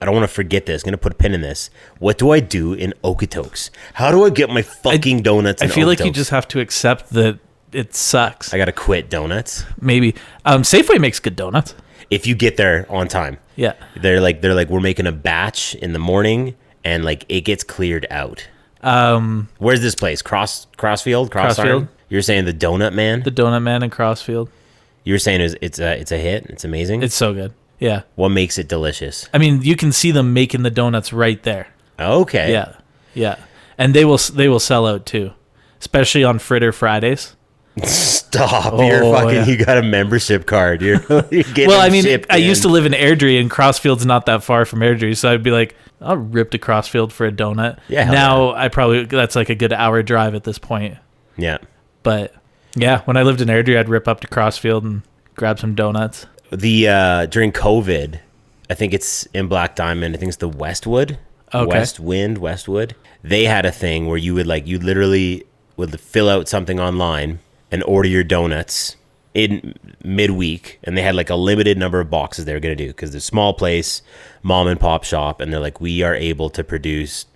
I don't want to forget this. I'm gonna put a pin in this. What do I do in Okotoks? How do I get my fucking donuts? I feel Okotoks? like you just have to accept that it sucks. I gotta quit donuts. Maybe Safeway makes good donuts. If you get there on time. Yeah, they're like we're making a batch in the morning, and like it gets cleared out. Where's this place? Crossfield. You're saying the Donut Man? The Donut Man in Crossfield. You're saying it's a hit. It's amazing. It's so good. Yeah. What makes it delicious? I mean, you can see them making the donuts right there. Okay. Yeah, and they will sell out too, especially on Fritter Fridays. Stop! You got a membership card. You're getting. Well, I mean, I used to live in Airdrie, and Crossfield's not that far from Airdrie, so I'd be like, I'll rip to Crossfield for a donut. Yeah. Now that's like a good hour drive at this point. Yeah. But yeah, when I lived in Airdrie, I'd rip up to Crossfield and grab some donuts. During COVID, I think it's in Black Diamond. I think it's the Westwood. Okay. Westwood. They had a thing where you literally would fill out something online and order your donuts in midweek, and they had like a limited number of boxes they were going to do because the small place, mom and pop shop, and they're like, we are able to produce,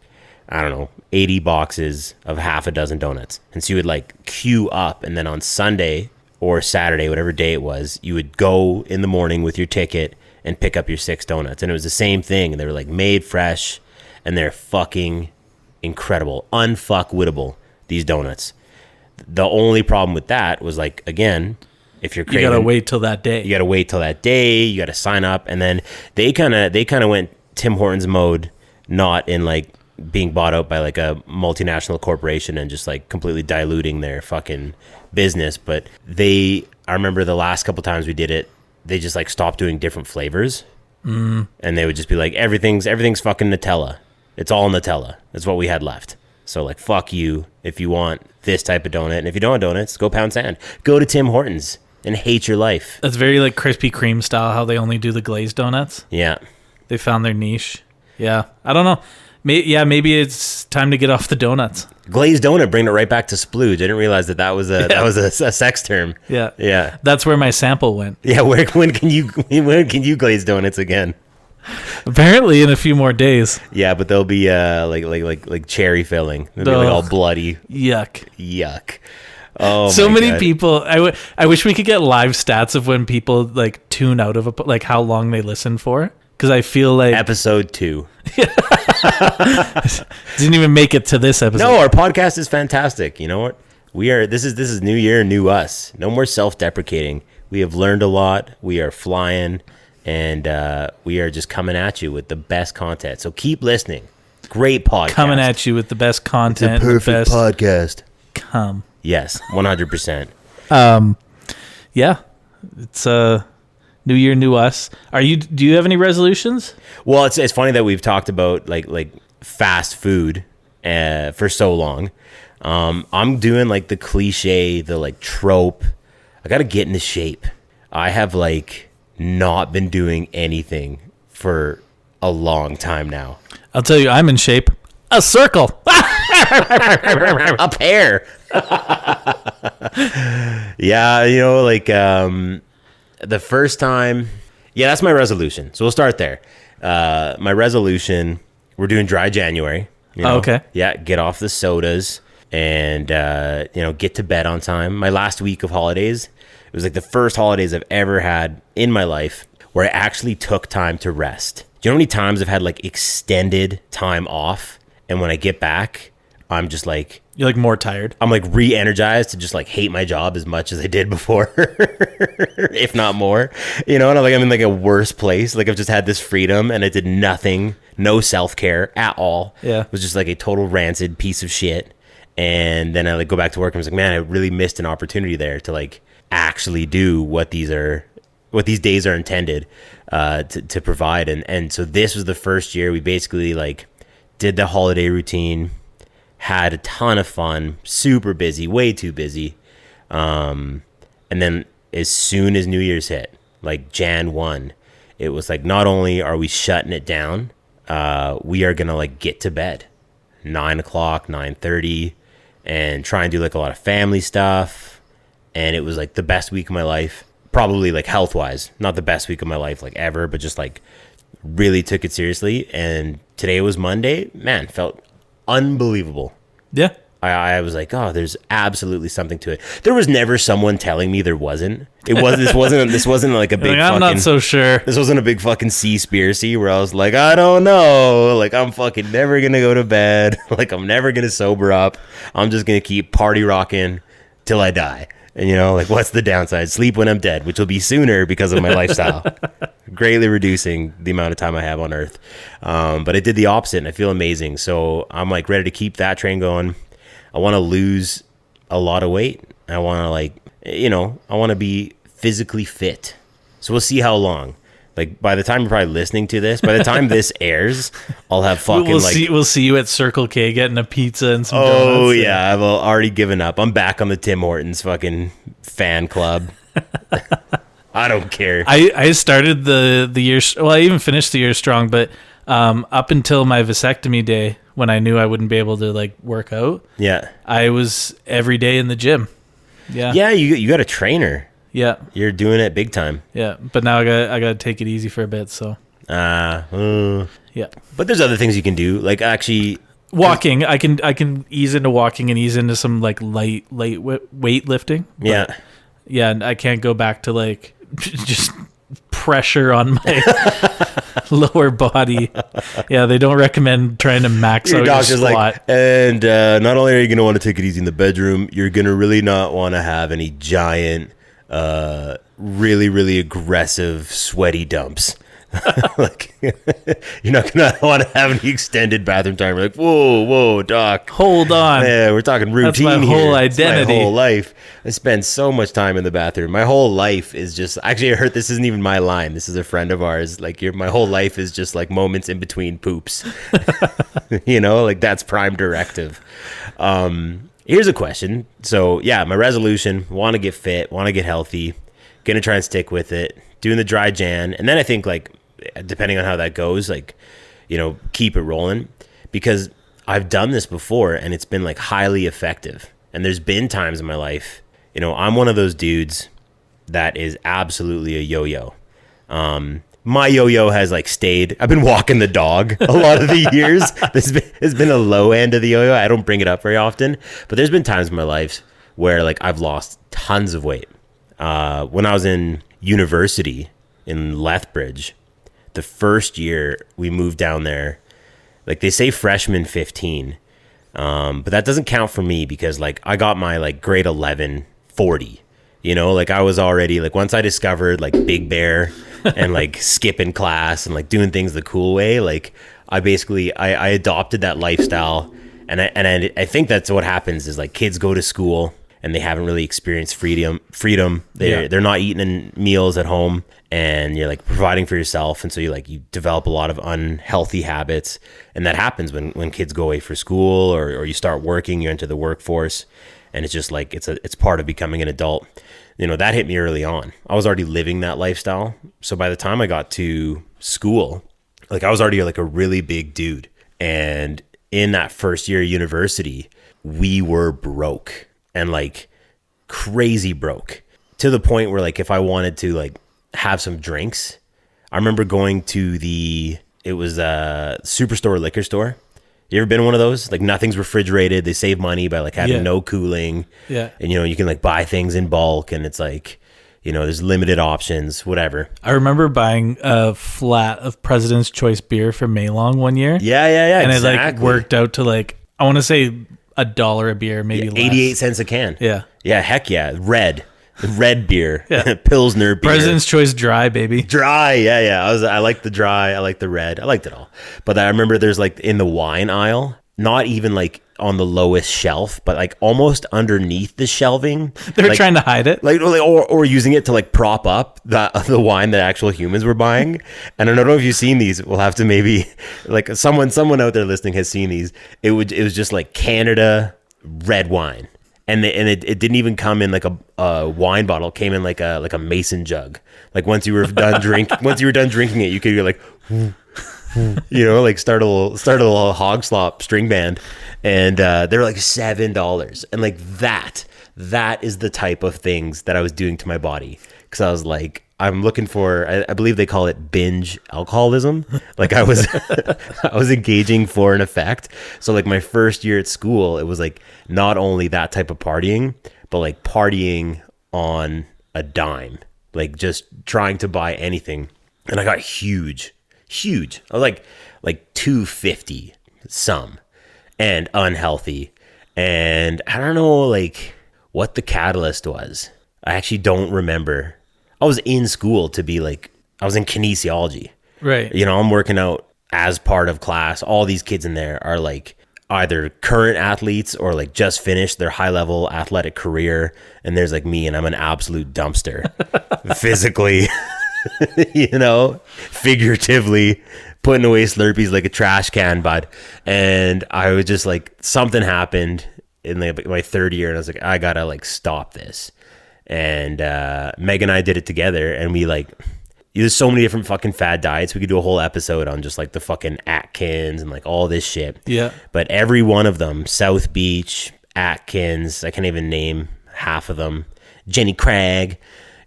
I don't know, 80 boxes of half a dozen donuts. And so you would like queue up, and then on Sunday or Saturday, whatever day it was, you would go in the morning with your ticket and pick up your 6 donuts. And it was the same thing. They were like made fresh, and they're fucking incredible, unfuckwittable, these donuts. The only problem with that was like, again, if you're craving, you gotta wait till that day. You gotta sign up, and then they kind of went Tim Hortons mode, not in like being bought out by like a multinational corporation and just like completely diluting their fucking business. But I remember the last couple times we did it, they just like stopped doing different flavors, and they would just be like, everything's fucking Nutella. It's all Nutella. That's what we had left. So like, fuck you if you want this type of donut. And if you don't want donuts, go pound sand. Go to Tim Hortons and hate your life. That's very like Krispy Kreme style, how they only do the glazed donuts. Yeah. They found their niche. Yeah. I don't know. Maybe it's time to get off the donuts. Glazed donut, bring it right back to splooge. I didn't realize that was a sex term. Yeah. Yeah. That's where my sample went. Yeah. When can you glaze donuts again? Apparently in a few more days. Yeah, but they'll be like cherry filling. They'll be like all bloody. Yuck. Oh, so many God. people. I wish we could get live stats of when people like tune out of like how long they listen for. Because I feel like episode 2 didn't even make it to this episode. No, our podcast is fantastic. You know what? This is new year, new us. No more self-deprecating. We have learned a lot. We are flying, and we are just coming at you with the best content. So keep listening. Great podcast. Coming at you with the best content. It's a perfect podcast. Come. Yes, 100%. Yeah. It's new year, new us. Do you have any resolutions? Well, it's funny that we've talked about like fast food for so long. I'm doing like the cliche, the like trope. I got to get into shape. I have like not been doing anything for a long time now. I'll tell you, I'm in shape. A circle. A pear. Yeah, like the first time. Yeah, that's my resolution. So we'll start there. My resolution, we're doing dry January. Oh, okay. Yeah, get off the sodas and get to bed on time. My last week of holidays, it was like the first holidays I've ever had in my life where I actually took time to rest. Do you know how many times I've had like extended time off, and when I get back, I'm just like, you're like more tired. I'm like re-energized to just like hate my job as much as I did before, if not more. And I'm in like a worse place. Like I've just had this freedom and I did nothing, no self-care at all. Yeah. It was just like a total rancid piece of shit. And then I like go back to work and I was like, man, I really missed an opportunity there to like actually do what these days are intended to provide. And so this was the first year we basically like did the holiday routine, had a ton of fun, super busy, way too busy. And then as soon as New Year's hit, like Jan 1, it was like, not only are we shutting it down, we are going to like get to bed 9 o'clock, 9:30 and try and do like a lot of family stuff. And it was like the best week of my life, probably like health wise, not the best week of my life like ever, but just like really took it seriously. And today was Monday, man, felt unbelievable. Yeah. I was like, oh, there's absolutely something to it. There was never someone telling me there wasn't. This wasn't like a big I'm fucking, not so sure. This wasn't a big fucking seaspiracy where I was like, I don't know. Like, I'm fucking never going to go to bed. Like, I'm never going to sober up. I'm just going to keep party rocking till I die. And, like, what's the downside? Sleep when I'm dead, which will be sooner because of my lifestyle. Greatly reducing the amount of time I have on Earth. But I did the opposite, and I feel amazing. So I'm, like, ready to keep that train going. I want to lose a lot of weight. I want to, I want to be physically fit. So we'll see how long. Like, by the time you're probably listening to this, by the time this airs, I'll have fucking we'll see you at Circle K getting a pizza and some donuts. Oh, yeah. I've already given up. I'm back on the Tim Hortons fucking fan club. I don't care. I started the year, well, I even finished the year strong, but up until my vasectomy day, when I knew I wouldn't be able to like work out, I was every day in the gym. Yeah, you got a trainer. Yeah, you're doing it big time. Yeah, but now I got to take it easy for a bit. So yeah, but there's other things you can do, like actually walking. I can ease into walking and ease into some like light weightlifting. Yeah, and I can't go back to like just pressure on my lower body. Yeah, they don't recommend trying to max out your squat. Like, and not only are you going to want to take it easy in the bedroom, you're going to really not want to have any giant, really, really aggressive, sweaty dumps. Like, you're not going to want to have any extended bathroom time. You're like, whoa, doc. Hold on. Yeah, we're talking routine. That's my whole identity. That's my whole life. I spend so much time in the bathroom. My whole life is just, actually, I heard this isn't even my line. This is a friend of ours. Like, my whole life is just like moments in between poops. Like that's prime directive. Here's a question. So yeah, my resolution, want to get fit, want to get healthy, going to try and stick with it, doing the dry Jan. And then I think like, depending on how that goes, like, keep it rolling, because I've done this before and it's been like highly effective. And there's been times in my life, I'm one of those dudes that is absolutely a yo-yo. My yo-yo has like stayed. I've been walking the dog a lot of the years. There's been a low end of the yo-yo. I don't bring it up very often, but there's been times in my life where like I've lost tons of weight. When I was in university in Lethbridge, the first year we moved down there, like they say freshman 15, but that doesn't count for me because like I got my like grade 11 40, like I was already like, once I discovered like Big Bear and like skipping class and like doing things the cool way, like I adopted that lifestyle. And I think that's what happens is like kids go to school and they haven't really experienced freedom. They're not eating in meals at home, and you're like providing for yourself. And so you develop a lot of unhealthy habits. And that happens when kids go away for school or you start working, you enter the workforce, and it's just like, it's part of becoming an adult. That hit me early on. I was already living that lifestyle. So by the time I got to school, like I was already like a really big dude. And in that first year of university, we were broke, and like crazy broke, to the point where like if I wanted to like have some drinks, I remember going to it was a Superstore liquor store. You ever been in one of those? Like nothing's refrigerated. They save money by like having no cooling. Yeah. And you can like buy things in bulk, and it's like, there's limited options, whatever. I remember buying a flat of President's Choice beer from Maylong one year. Yeah. And exactly. it like worked out to like, I want to say $1 a beer, maybe less. 88 cents a can. Yeah. Yeah, heck yeah. Red beer. Yeah. Pilsner beer. President's Choice dry, baby. Dry, yeah. I like the dry, I like the red, I liked it all. But I remember there's like in the wine aisle, not even like on the lowest shelf, but like almost underneath the shelving. They were like, trying to hide it. like or using it to like prop up the wine that actual humans were buying. And I don't know if you've seen these. We'll have to maybe like someone out there listening has seen these. It was just like Canada red wine. And it didn't even come in like a wine bottle. It came in like a mason jug. Like once you were done drinking it, you could go like, like start a little hog slop string band, and they're like $7. And like that is the type of things that I was doing to my body, because I was like, I'm looking for, I believe they call it binge alcoholism. Like I was engaging for an effect. So like my first year at school, it was like not only that type of partying, but like partying on a dime, like just trying to buy anything. And I got huge. I was like 250 some, and unhealthy. And I don't know like what the catalyst was. I actually don't remember. I was in school to be like, I was in kinesiology. Right. I'm working out as part of class. All these kids in there are like either current athletes or like just finished their high level athletic career. And there's like me, and I'm an absolute dumpster physically, figuratively putting away Slurpees like a trash can, bud. And I was just like, something happened in my third year, and I was like, I gotta like stop this. And Meg and I did it together, and we like, there's so many different fucking fad diets. We could do a whole episode on just like the fucking Atkins and like all this shit. Yeah. But every one of them, South Beach, Atkins, I can't even name half of them, Jenny Craig,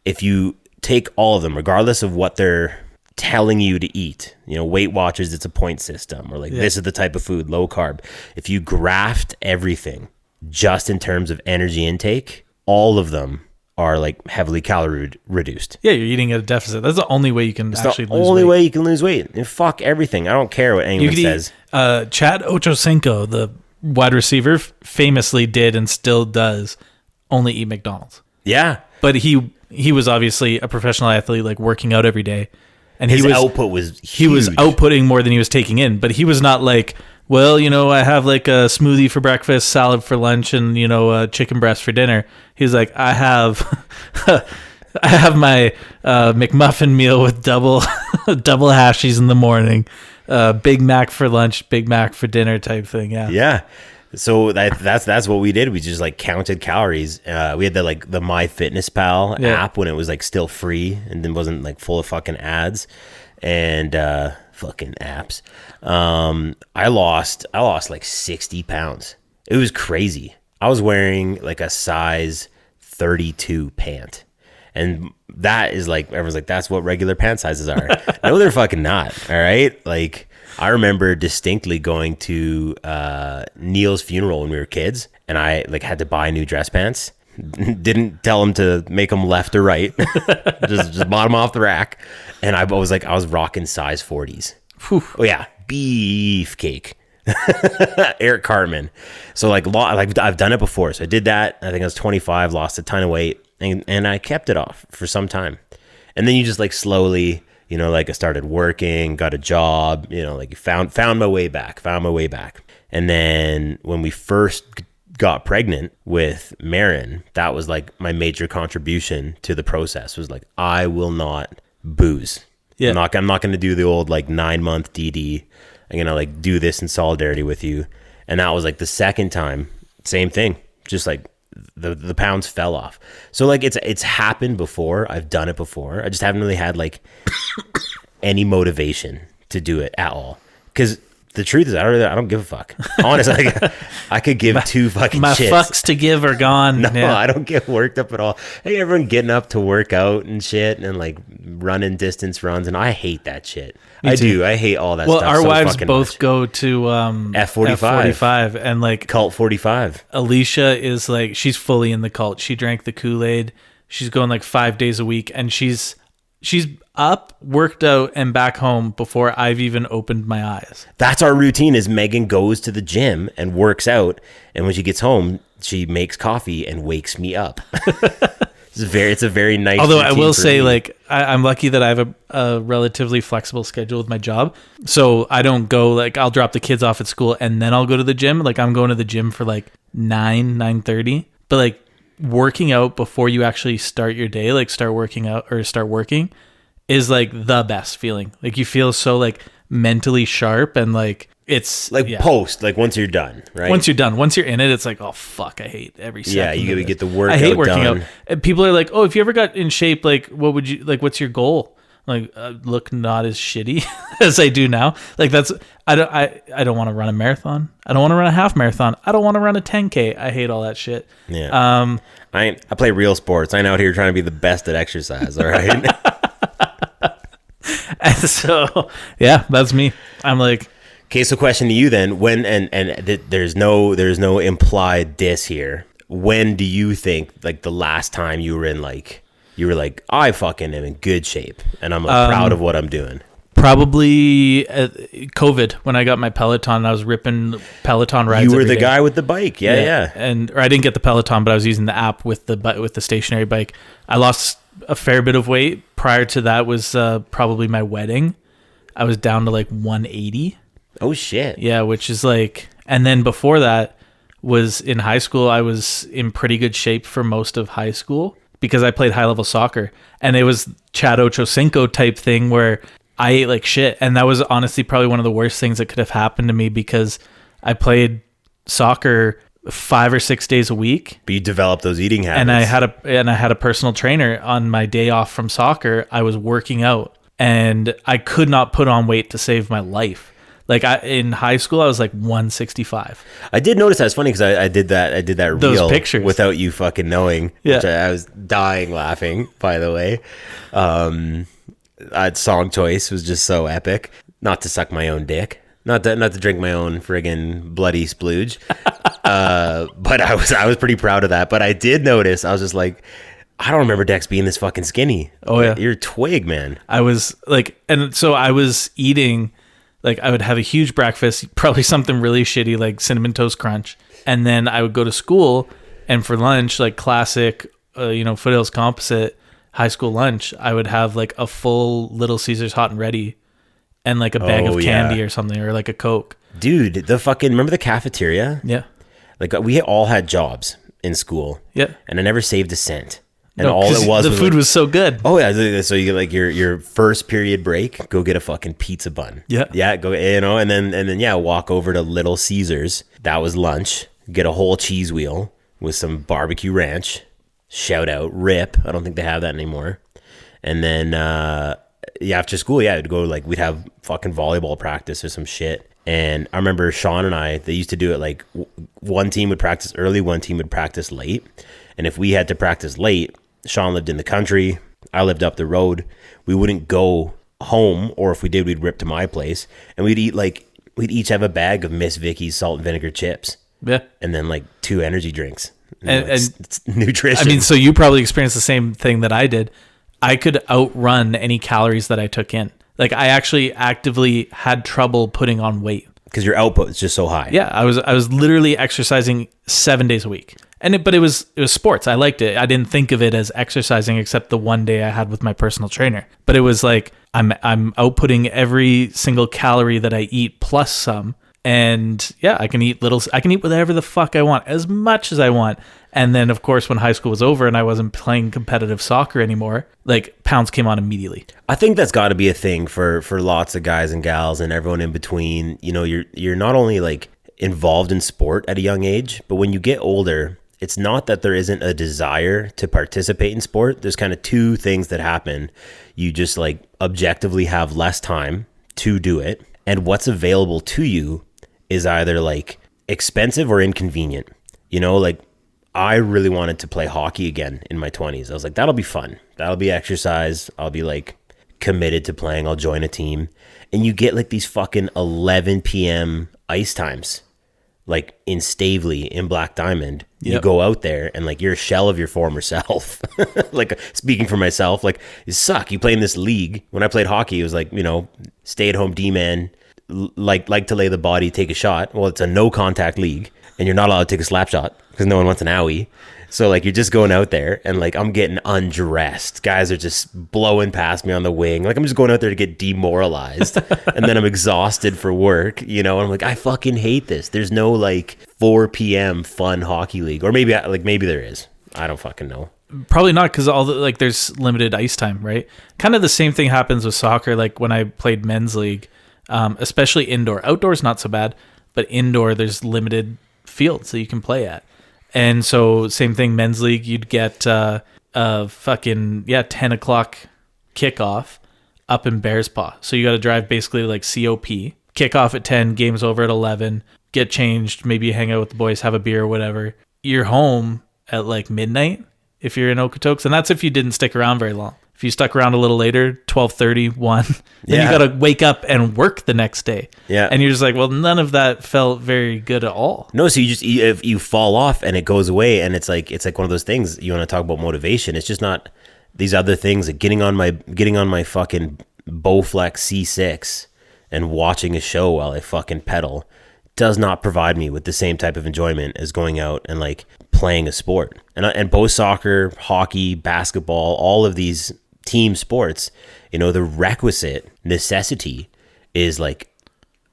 if you take all of them, regardless of what they're telling you to eat, Weight Watchers, it's a point system, or like this is the type of food, low carb. If you graft everything just in terms of energy intake, all of them are like heavily calorie reduced. Yeah, you're eating at a deficit. That's the only way you can actually lose weight. It's the only way you can lose weight. And fuck everything. I don't care what anyone says. Chad Ochocinco, the wide receiver, famously did and still does only eat McDonald's. Yeah. But he was obviously a professional athlete, like working out every day. And his output was huge. He was outputting more than he was taking in. But he was not like, well, I have like a smoothie for breakfast, salad for lunch, and chicken breast for dinner. He's like, I have my McMuffin meal with double hashies in the morning, Big Mac for lunch, Big Mac for dinner type thing. Yeah. So that's what we did. We just like counted calories. We had the MyFitnessPal app when it was like still free and then wasn't like full of fucking ads and fucking apps. I lost like 60 pounds. It was crazy. I was wearing like a size 32 pant. And that is like, everyone's like, that's what regular pant sizes are. No, they're fucking not. All right. Like I remember distinctly going to Neil's funeral when we were kids, and I like had to buy new dress pants. Didn't tell him to make them left or right. just bought them off the rack. And I was rocking size 40s. Whew. Oh yeah. Beefcake. Eric Cartman. So like I've done it before. So I did that. I think I was 25, lost a ton of weight, and I kept it off for some time. And then you just like slowly, like I started working, got a job, like found my way back. And then when we first got pregnant with Marin, that was like my major contribution to the process was like, I will not booze. Yeah. I'm not going to do the old like 9-month DD. I'm going to like do this in solidarity with you. And that was like the second time, same thing. Just like the pounds fell off. So like it's happened before. I've done it before. I just haven't really had like any motivation to do it at all. Because the truth is, I don't give a fuck. Honestly, I could give two fucking My shits. fucks to give are gone. No, Yeah. I don't get worked up at all. Hey, everyone getting up to work out and shit and like running distance runs, and I hate that shit. I do. I hate all that stuff. Well, our so wives fucking both much. go to F45, and like Cult 45. Alicia is like, she's fully in the cult. She drank the Kool-Aid. She's going like 5 days a week, and she's up, worked out, and back home before I've even opened my eyes. That's our routine. Is Megan goes to the gym and works out, and when she gets home, she makes coffee and wakes me up. It's a very nice. Although I routine will for say, me. like, I'm lucky that I have a relatively flexible schedule with my job. So I don't go, like, I'll drop the kids off at school and then I'll go to the gym. Like, I'm going to the gym for like 9:30. But like working out before you actually start your day, like start working out or start working, is like the best feeling. Like you feel so like mentally sharp, and like it's like post, like once you're done, right? Once you're done, once you're in it, it's like, oh fuck, I hate every second. Yeah, you of gotta it. get the workout I hate working done. out. And people are like, oh, if you ever got in shape, like what would you like? What's your goal? Like look not as shitty as I do now. Like that's I don't want to run a marathon. I don't want to run a half marathon. I don't want to run a 10K. I hate all that shit. Yeah. I play real sports. I'm out here trying to be the best at exercise. All right. And so yeah, that's me. I'm like, okay, so question to you then: when there's no implied diss here. When do you think like the last time you were like I fucking am in good shape and I'm like, proud of what I'm doing? probably COVID, when I got my Peloton and I was ripping Peloton rides. You were the day. guy with the bike. Yeah. Or I didn't get the Peloton, but I was using the app with the stationary bike. I lost a fair bit of weight. Prior to that was probably my wedding. I was down to like 180. Oh shit. Yeah, which is like, and then before that was in high school. I was in pretty good shape for most of high school because I played high level soccer, and it was Chad Ochocinco type thing where I ate like shit. And that was honestly probably one of the worst things that could have happened to me because I played soccer 5 or 6 days a week. But you developed those eating habits. And I had a personal trainer on my day off from soccer. I was working out and I could not put on weight to save my life. Like in high school, I was like 165. I did notice that. It's funny because I did that Those reel pictures without you fucking knowing. Yeah. Which I was dying laughing, by the way. Song choice was just so epic. Not to suck my own dick. Not to drink my own friggin' bloody splooge. But I was pretty proud of that. But I did notice, I was just like, I don't remember Dex being this fucking skinny. Oh yeah. You're a twig, man. I was like, and so I was eating, like I would have a huge breakfast, probably something really shitty like Cinnamon Toast Crunch. And then I would go to school, and for lunch, like classic, Foothills Composite high school lunch, I would have like a full Little Caesars hot and ready and like a bag of candy or something, or like a Coke. Dude, remember the cafeteria? Yeah. Like we all had jobs in school. Yeah. And I never saved a cent. And No, all 'cause it was the was food like, was so good. oh yeah, so you get like your first period break, go get a fucking pizza bun. Yeah. Go, and then walk over to Little Caesars. That was lunch. Get a whole cheese wheel with some barbecue ranch. Shout out Rip. I don't think they have that anymore. And then after school, it'd go like we'd have fucking volleyball practice or some shit. And I remember Sean and I, they used to do it like one team would practice early, one team would practice late. And if we had to practice late, Sean lived in the country, I lived up the road. We wouldn't go home, or if we did, we'd rip to my place, and we'd each have a bag of Miss Vicky's salt and vinegar chips. Yeah. And then like 2 energy drinks. And it's nutrition. I mean, so you probably experienced the same thing that I did. I could outrun any calories that I took in. Like I actually actively had trouble putting on weight because your output is just so high. Yeah, I was literally exercising 7 days a week. But it was sports. I liked it. I didn't think of it as exercising except the one day I had with my personal trainer. But it was like I'm outputting every single calorie that I eat plus some, And yeah, I can eat whatever the fuck I want, as much as I want. And then, of course, when high school was over and I wasn't playing competitive soccer anymore, like, pounds came on immediately. I think that's got to be a thing for lots of guys and gals and everyone in between. You know, you're not only like involved in sport at a young age, but when you get older, it's not that there isn't a desire to participate in sport. There's kind of two things that happen. You just like objectively have less time to do it, and what's available to you is either like expensive or inconvenient. You know, like I really wanted to play hockey again in my 20s. I was like, that'll be fun. That'll be exercise. I'll be like committed to playing. I'll join a team. And you get like these fucking 11 p.m. ice times, like in Stavely, in Black Diamond. You go out there and like you're a shell of your former self. Like speaking for myself, like you suck. You play in this league. When I played hockey, it was like, you know, stay at home D-man, like to lay the body, take a shot. Well, it's a no contact league and you're not allowed to take a slap shot because no one wants an owie. So like you're just going out there and like I'm getting undressed. Guys are just blowing past me on the wing. Like I'm just going out there to get demoralized. And then I'm exhausted for work, you know, and I'm like, I fucking hate this. There's no like 4 p.m. fun hockey league. Or maybe there is. I don't fucking know. Probably not, because there's limited ice time, right? Kind of the same thing happens with soccer. Like when I played men's league, especially indoor. Outdoors not so bad, but indoor there's limited fields that you can play at. And so same thing, men's league, you'd get a fucking 10 o'clock kickoff up in Bears Paw. So you got to drive basically like COP, kick off at 10, game's over at 11, get changed, maybe you hang out with the boys, have a beer or whatever. You're home at like midnight if you're in Okotoks, and that's if you didn't stick around very long. If you stuck around a little later, 12:30, 1, then you got to wake up and work the next day. Yeah. And you're just like, well, none of that felt very good at all. No, so if you fall off and it goes away, and it's like one of those things. You want to talk about motivation. It's just not these other things, like getting on my fucking Bowflex C6 and watching a show while I fucking pedal does not provide me with the same type of enjoyment as going out and like playing a sport. And both soccer, hockey, basketball, all of these team sports, you know, the requisite necessity is like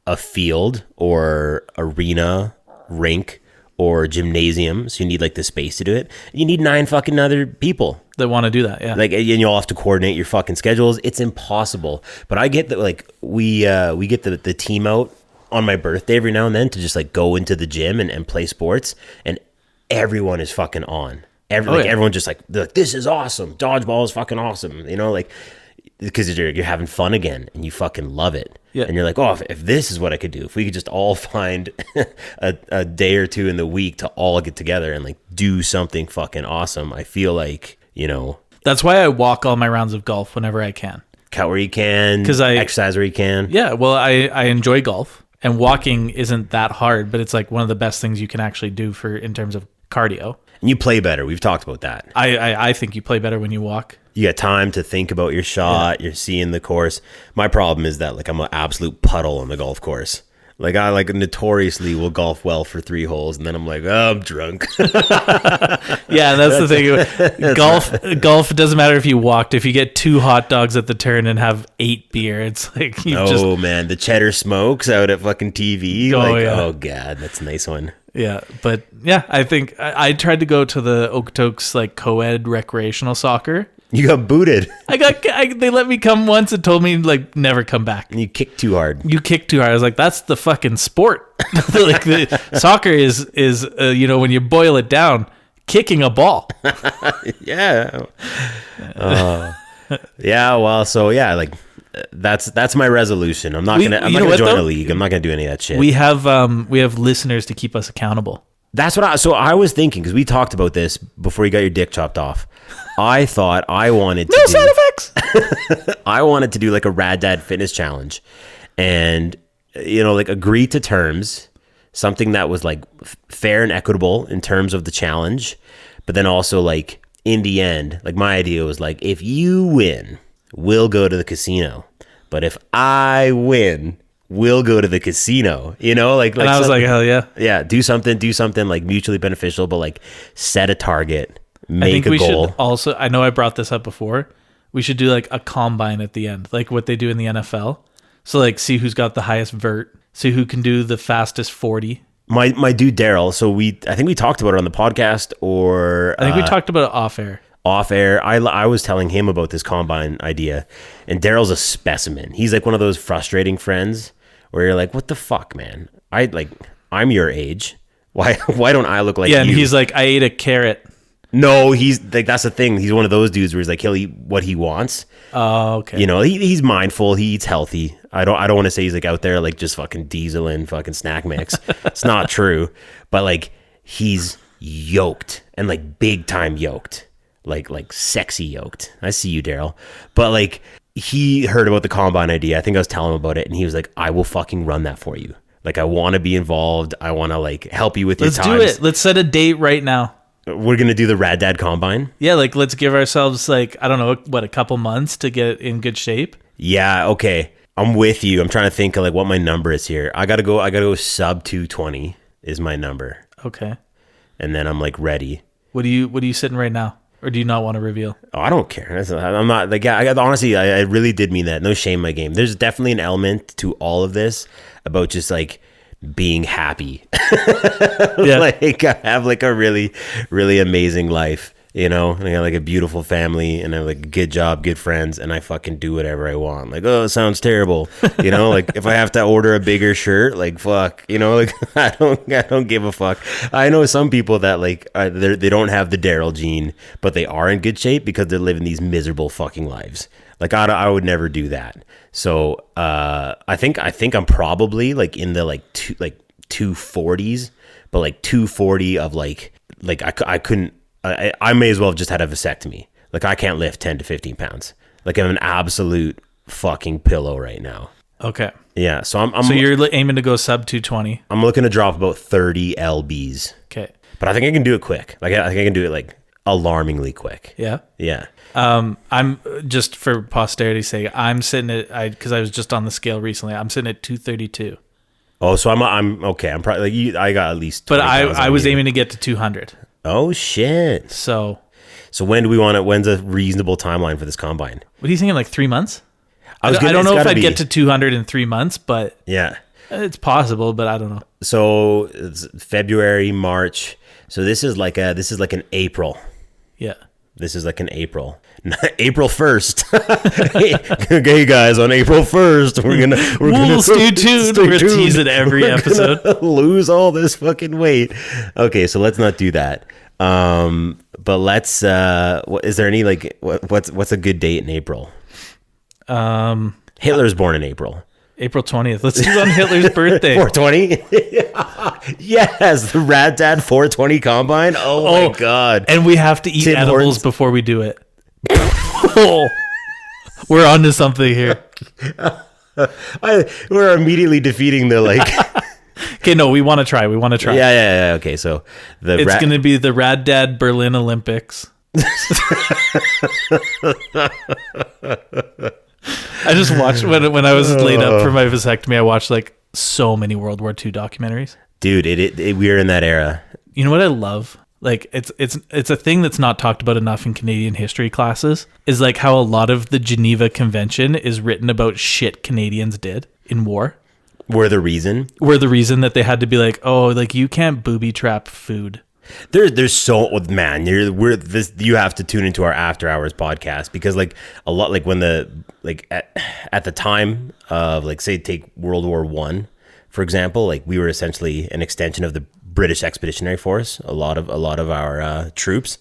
a field or arena, rink, or gymnasium. So you need like the space to do it. You need 9 fucking other people that want to do that. Yeah. Like, and you'll have to coordinate your fucking schedules. It's impossible. But I get that, like, we get the team out on my birthday every now and then to just like go into the gym and play sports, and everyone is fucking on. Everyone just like, they're like, this is awesome. Dodgeball is fucking awesome. You know, like, because you're having fun again and you fucking love it. Yeah. And you're like, oh, if this is what I could do, if we could just all find a day or two in the week to all get together and like do something fucking awesome, I feel like, you know. That's why I walk all my rounds of golf whenever I can. Cut where you can, exercise where you can. Yeah, well, I enjoy golf, and walking isn't that hard, but it's like one of the best things you can actually do in terms of cardio. And you play better. We've talked about that. I think you play better when you walk. You got time to think about your shot. Yeah. You're seeing the course. My problem is that like I'm an absolute puddle on the golf course. Like I like notoriously will golf well for 3 holes, and then I'm like, oh, I'm drunk. Yeah, that's the thing. Golf. It doesn't matter if you walked. If you get 2 hot dogs at the turn and have 8 beer, it's like man, the cheddar smokes out at fucking TV. Oh god, that's a nice one. Yeah, but yeah, I think I tried to go to the Okotoks like co-ed recreational soccer. You got booted. They let me come once and told me like never come back. And you kicked too hard. I was like, that's the fucking sport. Like the soccer is you know, when you boil it down, kicking a ball. Yeah. Yeah. Well, so yeah, like that's my resolution. I'm not gonna join a league. I'm not gonna do any of that shit. We have listeners to keep us accountable. That's what I was thinking, because we talked about this before you got your dick chopped off. I thought I wanted to side effects. I wanted to do like a Rad Dad fitness challenge, and you know, like agree to terms, something that was like fair and equitable in terms of the challenge, but then also like in the end, like my idea was like, if you win, we'll go to the casino, but if I win, we'll go to the casino, you know, like and I was like, hell yeah. Yeah. Do something like mutually beneficial, but like set a target, make a goal. Should also, I know I brought this up before, we should do like a combine at the end, like what they do in the NFL. So like see who's got the highest vert See who can do the fastest 40. My dude Daryl. So I think we talked about it on the podcast, or I think we talked about it off air. Off air, I was telling him about this combine idea, and Daryl's a specimen. He's like one of those frustrating friends where you're like, what the fuck, man? I'm your age. Why don't I look like you? Yeah, and he's like, I ate a carrot. No, he's like, that's the thing. He's one of those dudes where he's like, he'll eat what he wants. Oh, okay. You know, he's mindful. He eats healthy. I don't want to say he's like out there like just fucking dieseling fucking snack mix. It's not true. But like, he's yoked, and like big time yoked, like sexy yoked. I see you, Daryl. But like, he heard about the combine idea. I think I was telling him about it, and he was like, I will fucking run that for you. Like, I want to be involved. I want to like help you with your times. Let's do it. Let's set a date right now. We're going to do the Rad Dad Combine? Yeah, like let's give ourselves like, I don't know, what, a couple months to get in good shape? Yeah, okay. I'm with you. I'm trying to think of like what my number is here. I got to go sub 220 is my number. Okay. And then I'm like ready. What are you sitting right now? Or do you not want to reveal? Oh, I don't care. I'm not like, honestly, I really did mean that. No shame in my game. There's definitely an element to all of this about just like being happy. Yeah. Like, I have like a really, really amazing life, you know, and I got like a beautiful family, and I have like a good job, good friends, and I fucking do whatever I want. Like, oh, it sounds terrible. You know, like if I have to order a bigger shirt, like fuck, you know, like I don't give a fuck. I know some people that like, they don't have the Daryl gene, but they are in good shape because they're living these miserable fucking lives. Like I would never do that. So I think I'm probably like in the like 240s, but like 240 of like I couldn't. I may as well have just had a vasectomy. Like I can't lift 10 to 15 pounds. Like I'm an absolute fucking pillow right now. Okay. Yeah. So I'm. So you're aiming to go sub 220. I'm looking to drop about 30 lbs. Okay. But I think I can do it quick. Like I think I can do it like alarmingly quick. Yeah. Yeah. I'm just for posterity's sake, I'm sitting at, because I was just on the scale recently, I'm sitting at 232. Oh, so I'm okay. I'm probably like, I got at least 20 but I was aiming to get to 200. Oh shit. So when do we want it? When's a reasonable timeline for this combine? What are you thinking, like 3 months? I don't know if I'd get to 200 in 3 months, but yeah, it's possible, but I don't know. So it's February, March. So this is like an April. Yeah. This is like an April. April 1st. Okay, guys, on April 1st, we're gonna stay tuned. We're gonna tease it every episode. Lose all this fucking weight. Okay, so let's not do that. But let's. Is there any like what's a good date in April? Hitler's born in April. April 20th. Let's do it on Hitler's birthday. 420? Yes, the Rad Dad 420 Combine. Oh my God. And we have to eat Tim edibles Hortons. before we do it. We're on to something here. We're immediately defeating the like... Okay, no, we want to try. Yeah. Okay, so it's going to be the Rad Dad Berlin Olympics. I just watched when I was laid up for my vasectomy. I watched like so many World War II documentaries. Dude, we're in that era. You know what I love? Like it's a thing that's not talked about enough in Canadian history classes. Is like how a lot of the Geneva Convention is written about shit Canadians did in war. Were the reason that they had to be like, oh, like you can't booby trap food. There's so, man, you have to tune into our After Hours podcast, because like a lot, like when at the time of like, say, take World War I, for example, like we were essentially an extension of the British Expeditionary Force. A lot of our troops,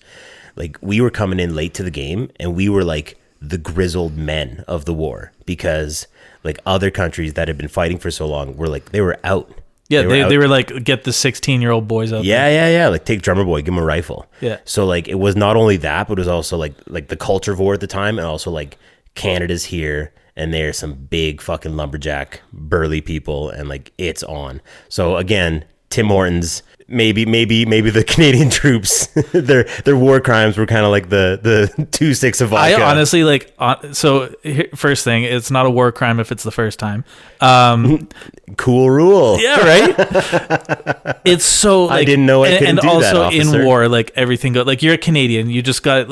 like we were coming in late to the game, and we were like the grizzled men of the war, because like other countries that had been fighting for so long were like, they were out. Yeah, they were like, get the 16-year-old boys out. Yeah. Like take Drummer Boy, give him a rifle. Yeah. So like it was not only that, but it was also like the culture war at the time, and also like Canada's here, and there's some big fucking lumberjack burly people, and like it's on. So again, Tim Hortons, maybe the Canadian troops, their war crimes were kind of like the 2-6 of vodka. I honestly like. So first thing, it's not a war crime if it's the first time. Cool rule. Yeah, right. It's so. Like, I didn't know I couldn't do that, also officer. in war, like everything goes. Like you're a Canadian, you just got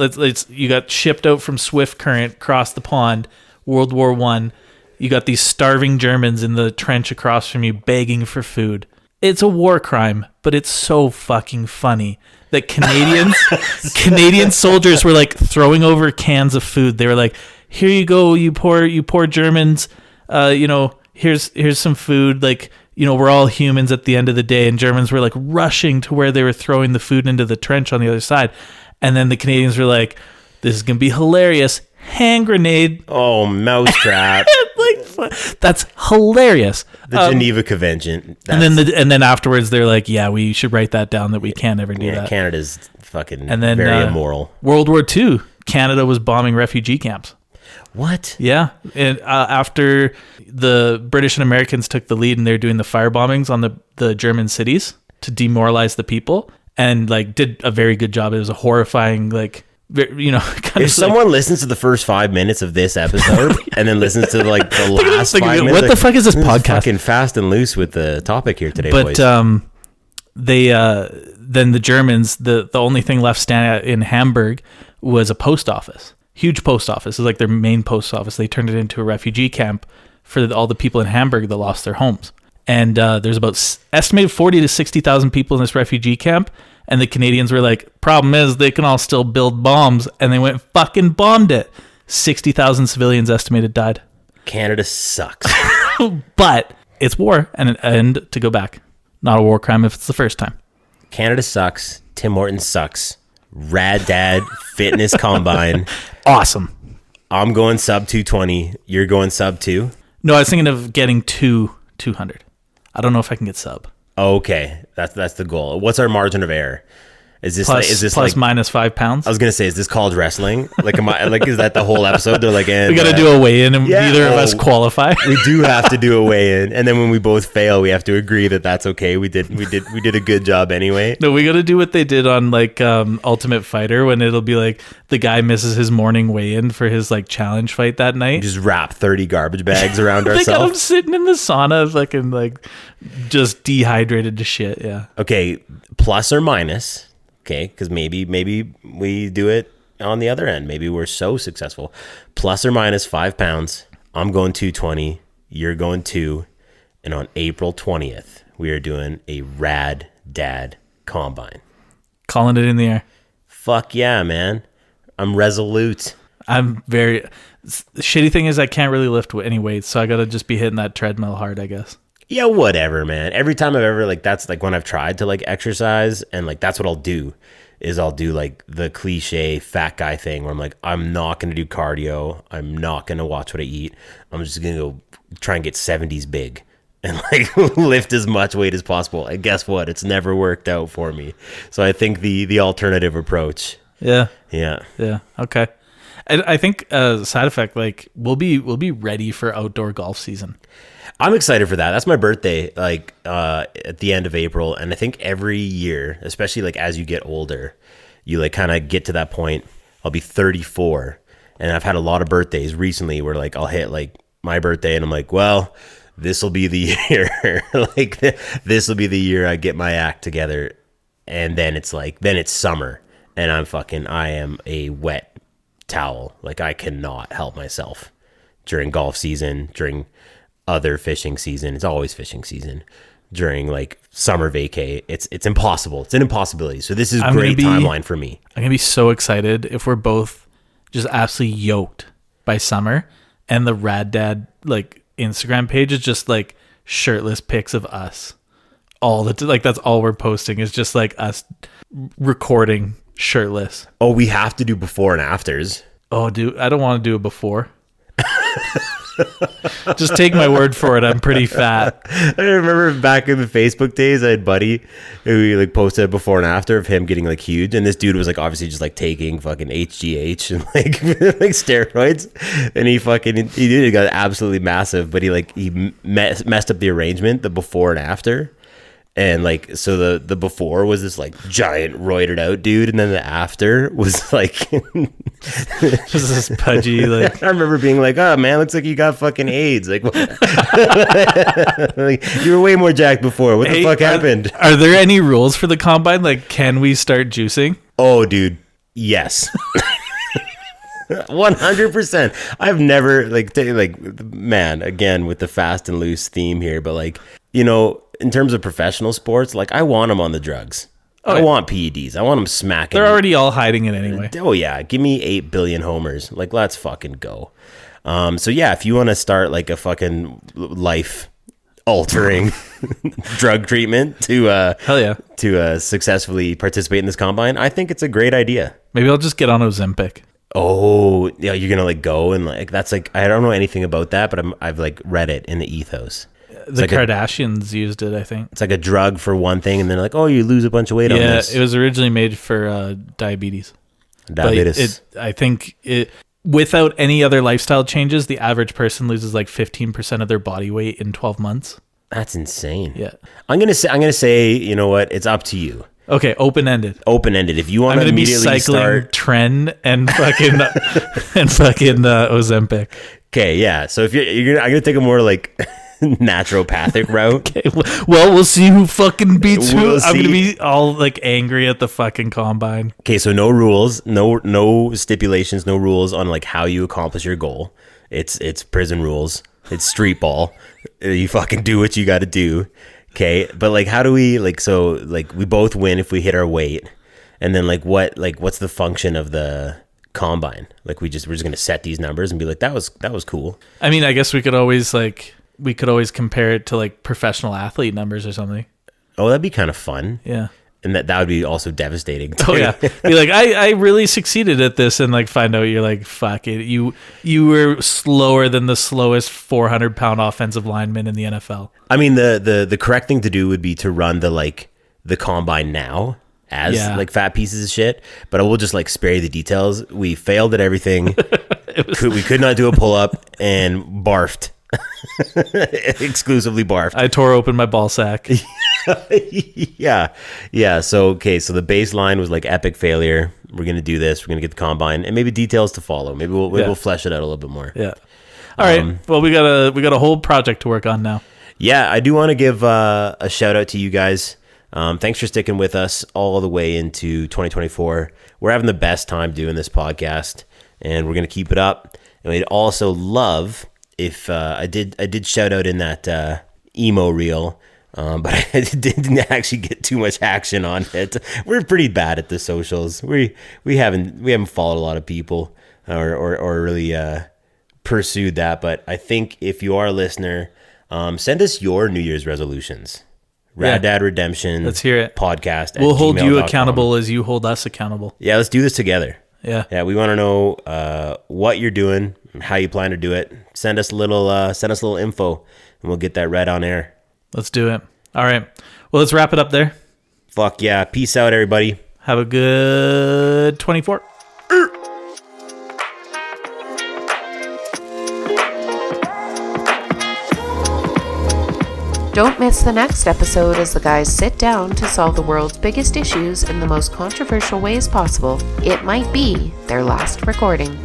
you got shipped out from Swift Current, crossed the pond, World War I. You got these starving Germans in the trench across from you begging for food. It's a war crime, but it's so fucking funny that Canadian soldiers were like throwing over cans of food. They were like, "Here you go, you poor Germans. Here's some food. Like, we're all humans at the end of the day." And Germans were like rushing to where they were throwing the food into the trench on the other side. And then the Canadians were like, "This is gonna be hilarious. Hand grenade." Oh, mousetrap. That's hilarious. The Geneva Convention. And then afterwards they're like, "Yeah, we should write that down that we can't ever do that." Canada's fucking and then, very immoral. World War II, Canada was bombing refugee camps. What? Yeah. And after the British and Americans took the lead and they're doing the fire bombings on the German cities to demoralize the people, and like did a very good job. It was a horrifying, like, if someone listens to the first 5 minutes of this episode and then listens to like the last 5 minutes, what the fuck is this podcast? Fucking fast and loose with the topic here today, but boys. Then the Germans, the only thing left standing in Hamburg was a post office, huge post office. It was like their main post office. They turned it into a refugee camp for all the people in Hamburg that lost their homes. And there's about estimated 40 to 60,000 people in this refugee camp. And the Canadians were like, problem is they can all still build bombs. And they went fucking bombed it. 60,000 civilians estimated died. Canada sucks. But it's war. And to go back, not a war crime if it's the first time. Canada sucks. Tim Hortons sucks. Rad Dad Fitness Combine. Awesome. I'm going sub 220. You're going sub 2? No, I was thinking of getting 200. I don't know if I can get sub. Okay, that's the goal. What's our margin of error? Is this plus minus 5 pounds? I was gonna say, is this college wrestling? Like, is that the whole episode? They're like, we got to do a weigh-in, and neither of us qualify. We do have to do a weigh-in, and then when we both fail, we have to agree that that's okay. We did a good job anyway. No, we got to do what they did on like Ultimate Fighter, when it'll be like the guy misses his morning weigh-in for his like challenge fight that night. Just wrap 30 garbage bags around They ourselves. got him sitting in the sauna, fucking like just dehydrated to shit. Yeah. Okay, plus or minus. Okay, because maybe we do it on the other end. Maybe we're so successful. Plus or minus 5 pounds. I'm going 220. You're going 2. And on April 20th, we are doing a Rad Dad Combine. Calling it in the air. Fuck yeah, man. I'm resolute. I'm very... The shitty thing is I can't really lift any weights, so I got to just be hitting that treadmill hard, I guess. Yeah, whatever, man. Every time I've ever, like, that's like when I've tried to like exercise, and like that's what I'll do like the cliche fat guy thing where I'm like, I'm not going to do cardio. I'm not going to watch what I eat. I'm just going to go try and get 70s big and like lift as much weight as possible. And guess what? It's never worked out for me. So I think the alternative approach. Yeah. Yeah. Yeah. Okay. I think side effect, like we'll be ready for outdoor golf season. I'm excited for that. That's my birthday, like at the end of April. And I think every year, especially like as you get older, you like kind of get to that point. I'll be 34. And I've had a lot of birthdays recently where like I'll hit like my birthday and I'm like, well, this will be the year. Like this will be the year I get my act together. And then it's summer and I am a wet towel. Like I cannot help myself during golf season, during other fishing season. It's always fishing season. During like summer vacay, it's impossible. It's an impossibility. So this is great timeline for me. I'm gonna be so excited if we're both just absolutely yoked by summer, and the Rad Dad like Instagram page is just like shirtless pics of us. Like that's all we're posting is just like us recording shirtless. Oh, we have to do before and afters. Oh, dude, I don't want to do it before. Just take my word for it. I'm pretty fat. I remember back in the Facebook days, I had a buddy who like posted a before and after of him getting like huge, and this dude was like obviously just like taking fucking HGH and like like steroids, and he got absolutely massive, but he messed up the arrangement, the before and after. And like, so the before was this like giant roided out dude, and then the after was like just this pudgy. Like I remember being like, "Oh man, looks like you got fucking AIDS." Like, like you were way more jacked before. What the fuck happened? Are there any rules for the combine? Like, can we start juicing? Oh, dude, yes. 100%. I've never man, again with the fast and loose theme here, but like, you know, in terms of professional sports, like I want them on the drugs. I want PEDs. I want them smacking. They're already all hiding it anyway. Oh yeah, give me 8 billion homers. Like, let's fucking go. So yeah, if you want to start like a fucking life altering drug treatment to Hell yeah, to successfily participate in this combine, I think it's a great idea. maybe I'll just get on Ozempic. Oh yeah, you're gonna like go and like that's like I don't know anything about that, but I've like read it in the ethos. The like Kardashians used it, I think. It's like a drug for one thing, and then like, oh, you lose a bunch of weight on this. Yeah, it was originally made for diabetes. Diabetes. But I think without any other lifestyle changes, the average person loses like 15% of their body weight in 12 months. That's insane. Yeah. I'm gonna say, you know what? It's up to you. Okay, open-ended. Open-ended. If you want I'm to going to be immediately cycling start Tren and fucking Ozempic. Okay, yeah. So if I'm gonna take a more like naturopathic route. Okay, well, we'll see who fucking beats who. We'll I'm going to see. be all like angry at the fucking combine. Okay, so no rules, no stipulations, no rules on like how you accomplish your goal. It's prison rules. It's street ball. You fucking do what you got to do. Okay, but like, how do we like? So like, we both win if we hit our weight, and then what's the function of the combine? Like, we're just gonna set these numbers and be like, that was cool. I mean, I guess we could always compare it to like professional athlete numbers or something. Oh, that'd be kind of fun. Yeah. And that would be also devastating. Oh yeah, be like, I really succeeded at this, and like find out you're like, fuck it, you were slower than the slowest 400-pound offensive lineman in the NFL. I mean, the correct thing to do would be to run the combine now as like fat pieces of shit. But I will just like spare you the details. We failed at everything. We could not do a pull up and barfed. Exclusively barfed. I tore open my ball sack. yeah. So the baseline was like epic failure. We're gonna do this. We're gonna get the combine, and maybe details to follow. Maybe we'll flesh it out a little bit more. Yeah. All right. Well, we got a whole project to work on now. Yeah, I do want to give a shout out to you guys. Thanks for sticking with us all the way into 2024. We're having the best time doing this podcast, and we're gonna keep it up. And we'd also love if I did shout out in that emo reel. But I didn't actually get too much action on it. We're pretty bad at the socials. We haven't followed a lot of people or really pursued that. But I think if you are a listener, send us your New Year's resolutions. Rad Dad Redemption. Let's hear it. Podcast. We'll hold you gmail.com. accountable as you hold us accountable. Yeah, let's do this together. Yeah. We want to know what you're doing, how you plan to do it. Send us a little info, and we'll get that read on air. Let's do it. All right. Well, let's wrap it up there. Fuck yeah. Peace out, everybody. Have a good 24. Don't miss the next episode as the guys sit down to solve the world's biggest issues in the most controversial ways possible. It might be their last recording.